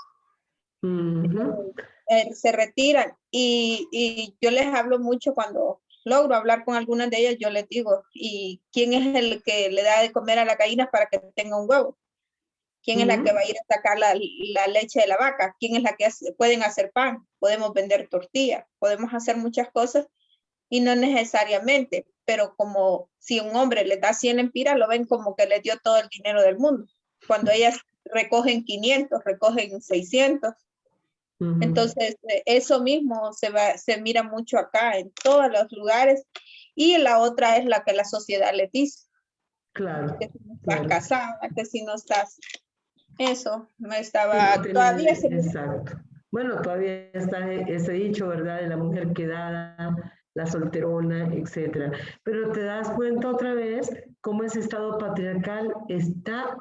[SPEAKER 2] Se retiran, y yo les hablo mucho cuando logro hablar con algunas de ellas, yo les digo, ¿y quién es el que le da de comer a las gallinas para que tenga un huevo? ¿Quién es la que va a ir a sacar la leche de la vaca? ¿Quién es la que pueden hacer pan? Podemos vender tortillas, podemos hacer muchas cosas y no necesariamente, pero como si un hombre le da 100 lempiras, lo ven como que le dio todo el dinero del mundo. Cuando ellas recogen 500, recogen 600. Entonces, eso mismo se mira mucho acá en todos los lugares. Y la otra es la que la sociedad le dice.
[SPEAKER 1] Claro.
[SPEAKER 2] Que si no estás casada, que si no estás... Eso, me estaba... Todavía se...
[SPEAKER 1] Exacto. Bueno, todavía está ese dicho, ¿verdad? De la mujer quedada, la solterona, etcétera. Pero te das cuenta otra vez cómo ese estado patriarcal está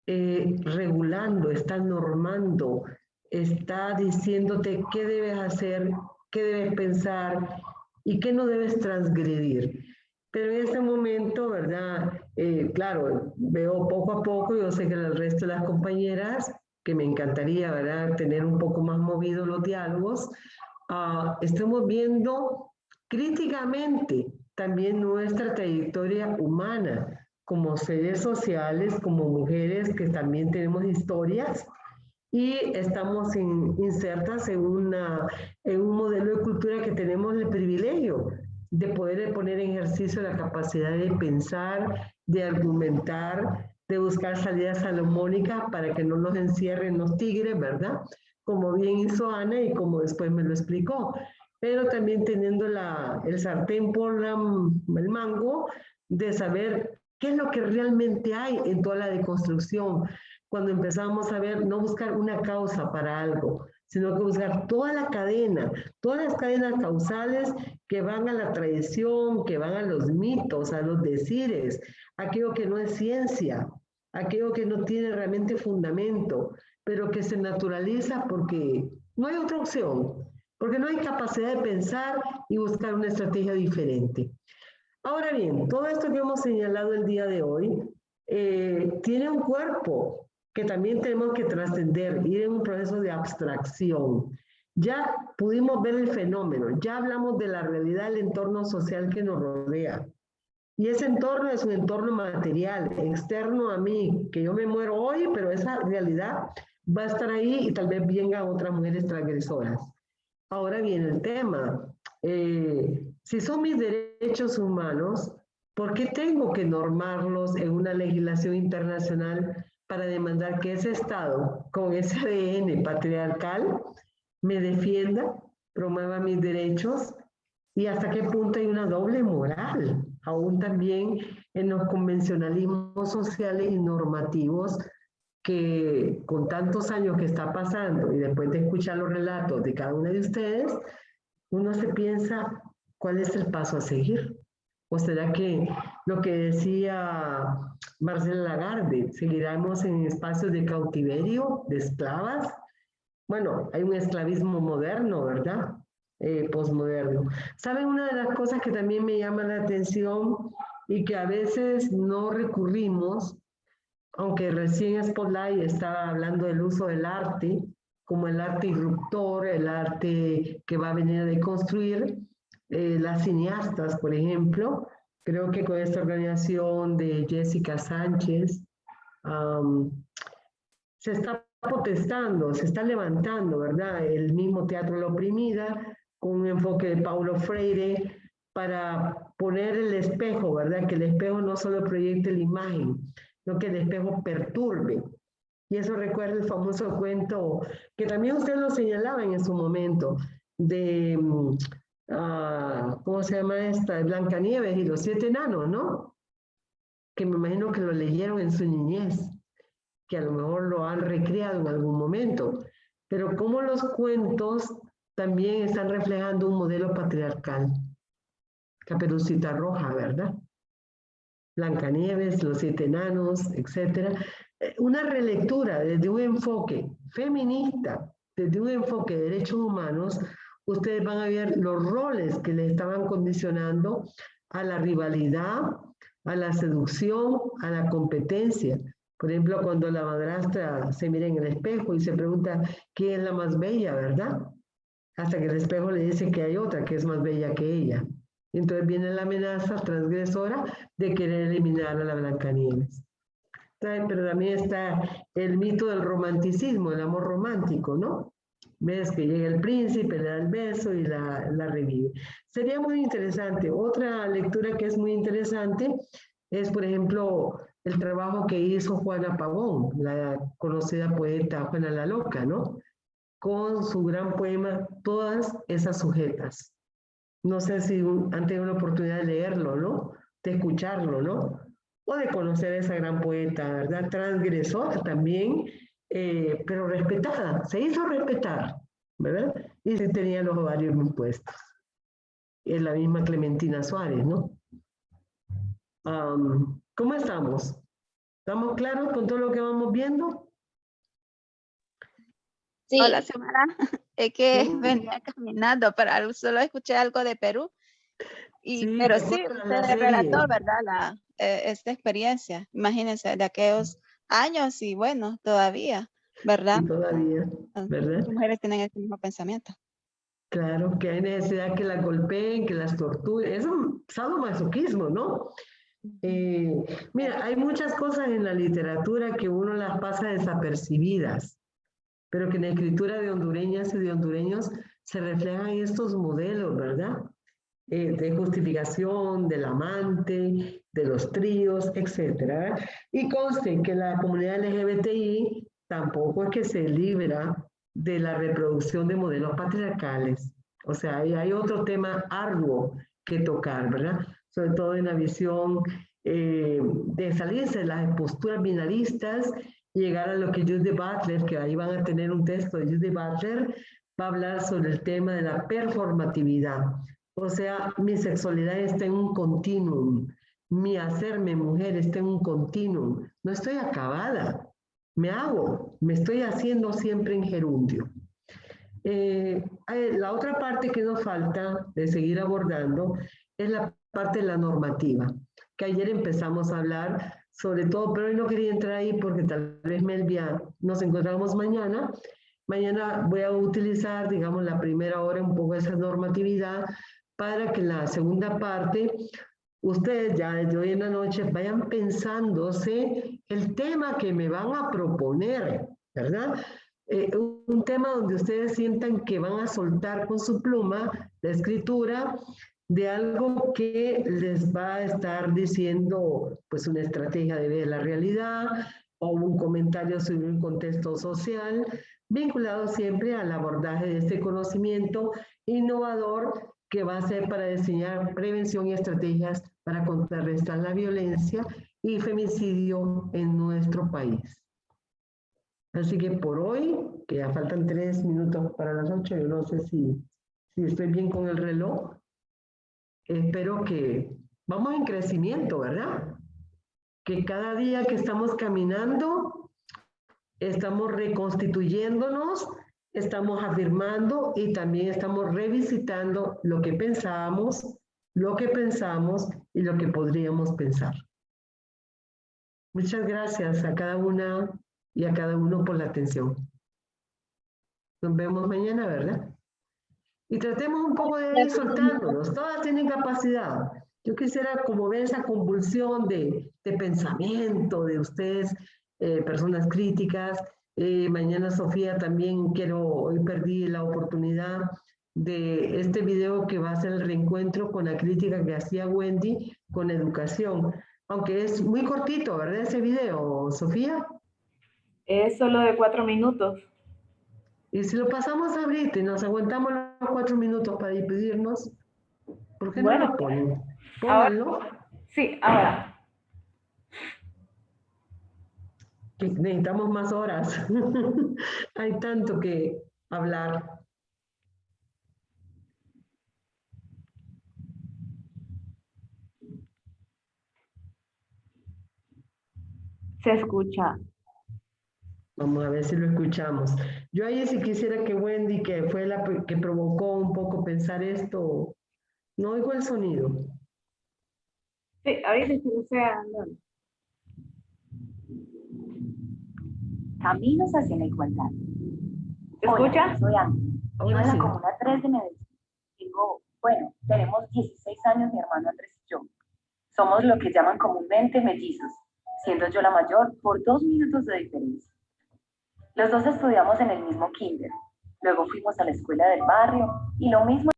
[SPEAKER 1] regulando, está normando, está diciéndote qué debes hacer, qué debes pensar y qué no debes transgredir. Pero en este momento, ¿verdad? Claro, veo poco a poco, yo sé que el resto de las compañeras, que me encantaría, ¿verdad?, tener un poco más movidos los diálogos, estamos viendo críticamente también nuestra trayectoria humana como seres sociales, como mujeres que también tenemos historias y estamos insertas en un modelo de cultura que tenemos el privilegio de poder poner en ejercicio la capacidad de pensar, de argumentar, de buscar salidas salomónicas para que no nos encierren los tigres, ¿verdad? Como bien hizo Ana y como después me lo explicó. Pero también teniendo el sartén por el mango de saber qué es lo que realmente hay en toda la deconstrucción. Cuando empezamos a ver, no buscar una causa para algo, sino que buscar toda la cadena, todas las cadenas causales que van a la tradición, que van a los mitos, a los decires, aquello que no es ciencia, aquello que no tiene realmente fundamento, pero que se naturaliza porque no hay otra opción, porque no hay capacidad de pensar y buscar una estrategia diferente. Ahora bien, todo esto que hemos señalado el día de hoy tiene un cuerpo que también tenemos que trascender, ir en un proceso de abstracción. Ya pudimos ver el fenómeno, ya hablamos de la realidad del entorno social que nos rodea. Y ese entorno es un entorno material, externo a mí, que yo me muero hoy, pero esa realidad va a estar ahí y tal vez vengan otras mujeres transgresoras. Ahora viene el tema. Si son mis derechos humanos, ¿por qué tengo que normarlos en una legislación internacional para demandar que ese Estado, con ese ADN patriarcal, me defienda, promueva mis derechos? ¿Y hasta qué punto hay una doble moral? Aún también en los convencionalismos sociales y normativos que con tantos años que está pasando y después de escuchar los relatos de cada una de ustedes, uno se piensa, ¿cuál es el paso a seguir? ¿O será que lo que decía Marcela Lagarde, seguiremos en espacios de cautiverio, de esclavas? Bueno, hay un esclavismo moderno, ¿verdad? Posmoderno. ¿Saben una de las cosas que también me llama la atención y que a veces no recurrimos, aunque recién Spotlight estaba hablando del uso del arte como el arte irruptor, el arte que va a venir a deconstruir, las cineastas, por ejemplo. Creo que con esta organización de Jessica Sánchez se está protestando, se está levantando, ¿verdad? El mismo Teatro La Oprimida, con un enfoque de Paulo Freire, para poner el espejo, ¿verdad? Que el espejo no solo proyecte la imagen, sino que el espejo perturbe. Y eso recuerda el famoso cuento, que también usted lo señalaba en su momento, de, ¿cómo se llama esta? De Blancanieves y los 7 enanos, ¿no? Que me imagino que lo leyeron en su niñez, que a lo mejor lo han recreado en algún momento. Pero cómo los cuentos también están reflejando un modelo patriarcal. Caperucita Roja, ¿verdad? Blancanieves, los 7 enanos, etc. Una relectura desde un enfoque feminista, desde un enfoque de derechos humanos, ustedes van a ver los roles que le estaban condicionando a la rivalidad, a la seducción, a la competencia. Por ejemplo, cuando la madrastra se mira en el espejo y se pregunta quién es la más bella, ¿verdad? Hasta que el espejo le dice que hay otra que es más bella que ella. Entonces viene la amenaza transgresora de querer eliminar a la Blancanieves. Pero también está el mito del romanticismo, el amor romántico, ¿no? Ves que llega el príncipe, le da el beso y la revive. Sería muy interesante. Otra lectura que es muy interesante es, por ejemplo, el trabajo que hizo Juana Pavón, la conocida poeta Juana la Loca, ¿no? Con su gran poema, Todas esas sujetas. No sé si han tenido la oportunidad de leerlo, ¿no? De escucharlo, ¿no? O de conocer a esa gran poeta, ¿verdad? Transgresora también, pero respetada. Se hizo respetar, ¿verdad? Y sí tenía los ovarios bien puestos. Es la misma Clementina Suárez, ¿no? ¿Cómo estamos? ¿Estamos claros con todo lo que vamos viendo?
[SPEAKER 2] Sí.
[SPEAKER 4] Hola, Xiomara. Es que
[SPEAKER 1] Sí.
[SPEAKER 4] venía caminando, pero solo escuché algo de Perú.
[SPEAKER 1] Sí,
[SPEAKER 4] Pero
[SPEAKER 1] ¿te
[SPEAKER 4] sí,
[SPEAKER 1] acuerdas la
[SPEAKER 4] usted
[SPEAKER 1] serie?
[SPEAKER 4] relató, ¿verdad? Esta experiencia. Imagínense, de aquellos años y bueno, todavía, ¿verdad?
[SPEAKER 1] Y todavía, ¿verdad?
[SPEAKER 4] Las mujeres tienen el mismo pensamiento.
[SPEAKER 1] Claro, que hay necesidad que las golpeen, que las torturen. Es un sadomasoquismo, ¿no? Mira, hay muchas cosas en la literatura que uno las pasa desapercibidas, pero que en la escritura de hondureñas y de hondureños se reflejan estos modelos, ¿verdad? De justificación, del amante, de los tríos, etc. Y conste que la comunidad LGBTI tampoco es que se libra de la reproducción de modelos patriarcales. O sea, hay otro tema arduo que tocar, ¿verdad? Sobre todo en la visión de salirse de las posturas binaristas y llegar a lo que Judith Butler, que ahí van a tener un texto de Judith Butler, va a hablar sobre el tema de la performatividad. O sea, mi sexualidad está en un continuum, mi hacerme mujer está en un continuum. No estoy acabada, me estoy haciendo siempre en gerundio. La otra parte que nos falta de seguir abordando es la parte de la normativa, que ayer empezamos a hablar sobre todo, pero hoy no quería entrar ahí porque tal vez Melvia nos encontramos mañana. Mañana voy a utilizar, digamos, la primera hora un poco esa normatividad para que en la segunda parte ustedes ya desde hoy en la noche vayan pensándose el tema que me van a proponer, ¿verdad? Un tema donde ustedes sientan que van a soltar con su pluma la escritura de algo que les va a estar diciendo pues una estrategia de ver la realidad o un comentario sobre un contexto social vinculado siempre al abordaje de este conocimiento innovador que va a ser para diseñar prevención y estrategias para contrarrestar la violencia y femicidio en nuestro país. Así que por hoy, que ya faltan 3 minutos para las 8, yo no sé si estoy bien con el reloj. Espero que vamos en crecimiento, ¿verdad? Que cada día que estamos caminando, estamos reconstituyéndonos, estamos afirmando y también estamos revisitando lo que pensamos y lo que podríamos pensar. Muchas gracias a cada una y a cada uno por la atención. Nos vemos mañana, ¿verdad? Y tratemos un poco de ir soltándonos. Todas tienen capacidad. Yo quisiera como ver esa convulsión de pensamiento de ustedes, personas críticas. Mañana, Sofía, también hoy perdí la oportunidad de este video que va a ser el reencuentro con la crítica que hacía Wendy con educación. Aunque es muy cortito, ¿verdad? Ese video, Sofía.
[SPEAKER 9] Es solo de 4 minutos.
[SPEAKER 1] Y si lo pasamos ahorita y nos aguantamos los 4 minutos para despedirnos, ¿por qué no lo ponen? Pónganlo.
[SPEAKER 9] Sí, ahora.
[SPEAKER 1] Que necesitamos más horas. Hay tanto que hablar.
[SPEAKER 9] Se escucha.
[SPEAKER 1] Vamos a ver si lo escuchamos. Yo ahí sí quisiera que Wendy, que fue la que provocó un poco pensar esto, no oigo el sonido.
[SPEAKER 9] Sí, ahorita sí lo sea.
[SPEAKER 10] Caminos hacia la igualdad.
[SPEAKER 9] ¿Se escucha?
[SPEAKER 10] Hola, soy Ana. Vivo en la
[SPEAKER 1] Sí.
[SPEAKER 10] Comuna 3 de Medellín. Tenemos 16 años mi hermano Andrés y yo. Somos lo que llaman comúnmente mellizos, siendo yo la mayor por 2 minutos de diferencia. Los dos estudiamos en el mismo kinder. Luego fuimos a la escuela del barrio y lo mismo.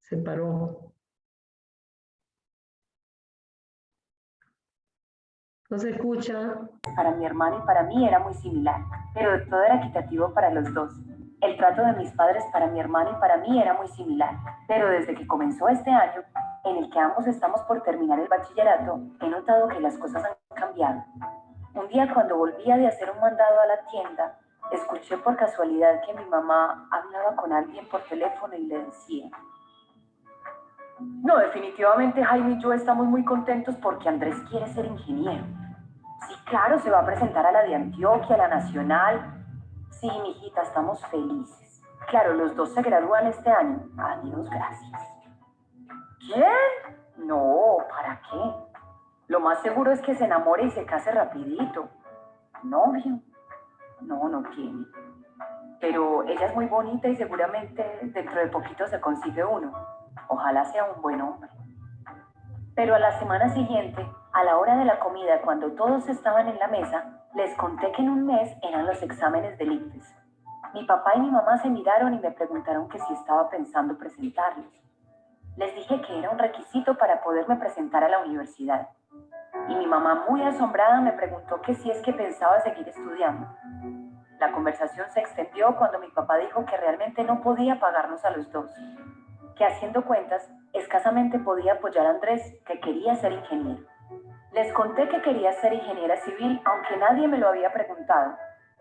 [SPEAKER 1] Se paró. No se escucha.
[SPEAKER 10] Para mi hermano y para mí era muy similar, pero todo era equitativo para los dos. El trato de mis padres para mi hermano y para mí era muy similar, pero desde que comenzó este año, en el que ambos estamos por terminar el bachillerato, he notado que las cosas han cambiado. Un día cuando volvía de hacer un mandado a la tienda, escuché por casualidad que mi mamá hablaba con alguien por teléfono y le decía: no, definitivamente Jaime y yo estamos muy contentos porque Andrés quiere ser ingeniero. Sí, claro, se va a presentar a la de Antioquia, a la Nacional. Sí, mijita, estamos felices. Claro, los dos se gradúan este año. Adiós, gracias. ¿Quién? No, ¿para qué? Lo más seguro es que se enamore y se case rapidito. ¿Novio? No, no tiene. Pero ella es muy bonita y seguramente dentro de poquito se consigue uno. Ojalá sea un buen hombre. Pero a la semana siguiente, a la hora de la comida, cuando todos estaban en la mesa, les conté que en un mes eran los exámenes del ICFES. Mi papá y mi mamá se miraron y me preguntaron que si estaba pensando presentarlos. Les dije que era un requisito para poderme presentar a la universidad. Y mi mamá, muy asombrada, me preguntó que si es que pensaba seguir estudiando. La conversación se extendió cuando mi papá dijo que realmente no podía pagarnos a los dos, que haciendo cuentas, escasamente podía apoyar a Andrés, que quería ser ingeniero. Les conté que quería ser ingeniera civil, aunque nadie me lo había preguntado,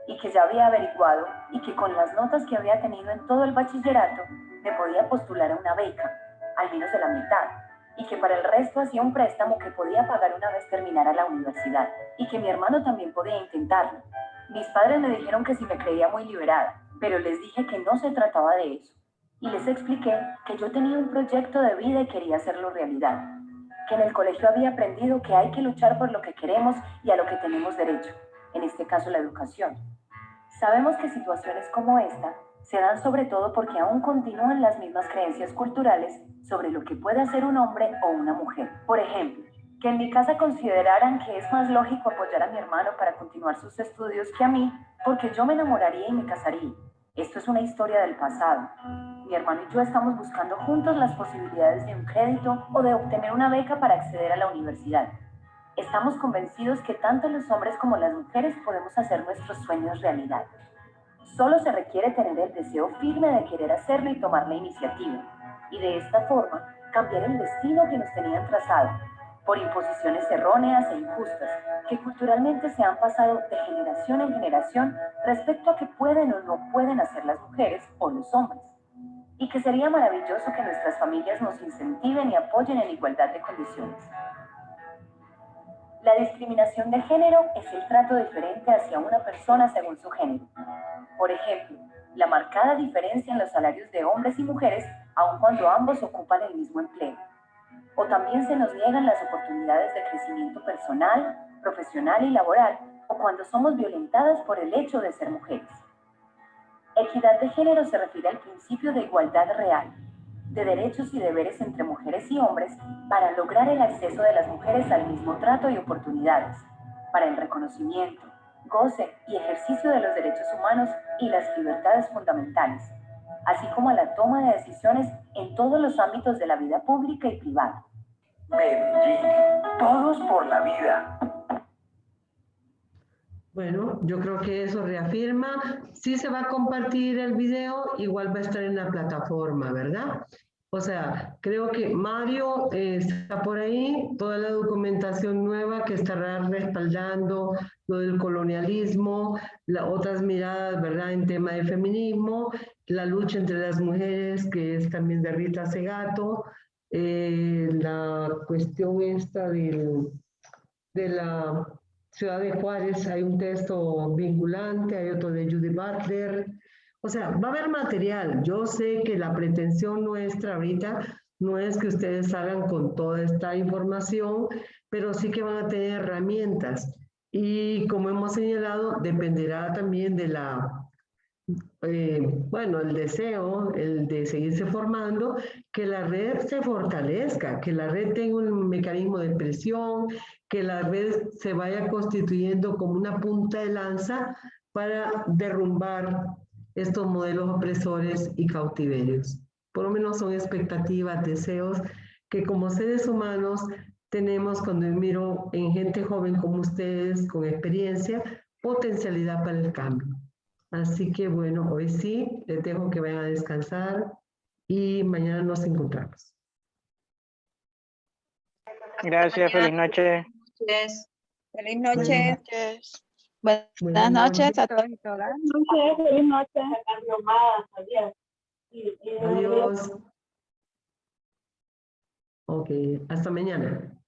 [SPEAKER 10] y que ya había averiguado, y que con las notas que había tenido en todo el bachillerato, me podía postular a una beca, al menos de la mitad, y que para el resto hacía un préstamo que podía pagar una vez terminara la universidad, y que mi hermano también podía intentarlo. Mis padres me dijeron que si me creía muy liberada, pero les dije que no se trataba de eso. Y les expliqué que yo tenía un proyecto de vida y quería hacerlo realidad. Que en el colegio había aprendido que hay que luchar por lo que queremos y a lo que tenemos derecho, en este caso la educación. Sabemos que situaciones como esta se dan sobre todo porque aún continúan las mismas creencias culturales sobre lo que puede hacer un hombre o una mujer. Por ejemplo, que en mi casa consideraran que es más lógico apoyar a mi hermano para continuar sus estudios que a mí, porque yo me enamoraría y me casaría. Esto es una historia del pasado. Mi hermano y yo estamos buscando juntos las posibilidades de un crédito o de obtener una beca para acceder a la universidad. Estamos convencidos que tanto los hombres como las mujeres podemos hacer nuestros sueños realidad. Solo se requiere tener el deseo firme de querer hacerlo y tomar la iniciativa. Y de esta forma, cambiar el destino que nos tenían trazado, por imposiciones erróneas e injustas, que culturalmente se han pasado de generación en generación respecto a qué pueden o no pueden hacer las mujeres o los hombres. Y que sería maravilloso que nuestras familias nos incentiven y apoyen en igualdad de condiciones. La discriminación de género es el trato diferente hacia una persona según su género. Por ejemplo, la marcada diferencia en los salarios de hombres y mujeres, aun cuando ambos ocupan el mismo empleo. O también se nos niegan las oportunidades de crecimiento personal, profesional y laboral, o cuando somos violentadas por el hecho de ser mujeres. Equidad de género se refiere al principio de igualdad real, de derechos y deberes entre mujeres y hombres para lograr el acceso de las mujeres al mismo trato y oportunidades, para el reconocimiento, goce y ejercicio de los derechos humanos y las libertades fundamentales, así como a la toma de decisiones en todos los ámbitos de la vida pública y privada.
[SPEAKER 11] Medellín, todos por la vida.
[SPEAKER 1] Bueno, yo creo que eso reafirma. Si se va a compartir el video, igual va a estar en la plataforma, ¿verdad? O sea, creo que Mario está por ahí, toda la documentación nueva que estará respaldando lo del colonialismo, las otras miradas, ¿verdad?, en tema de feminismo, la lucha entre las mujeres, que es también de Rita Segato, la cuestión esta de la Ciudad de Juárez, hay un texto vinculante, hay otro de Judy Butler. O sea, va a haber material. Yo sé que la pretensión nuestra ahorita no es que ustedes salgan con toda esta información, pero sí que van a tener herramientas. Y como hemos señalado, dependerá también de el deseo, el de seguirse formando, que la red se fortalezca, que la red tenga un mecanismo de presión, que la red se vaya constituyendo como una punta de lanza para derrumbar estos modelos opresores y cautiverios. Por lo menos son expectativas, deseos que como seres humanos tenemos cuando miro en gente joven como ustedes, con experiencia, potencialidad para el cambio. Así que bueno, hoy sí, les dejo que vayan a descansar y mañana nos encontramos.
[SPEAKER 5] Gracias, feliz noche.
[SPEAKER 2] Feliz noche.
[SPEAKER 3] Buenas noches a todos y todas.
[SPEAKER 9] Feliz noche.
[SPEAKER 1] Adiós. Ok, hasta mañana.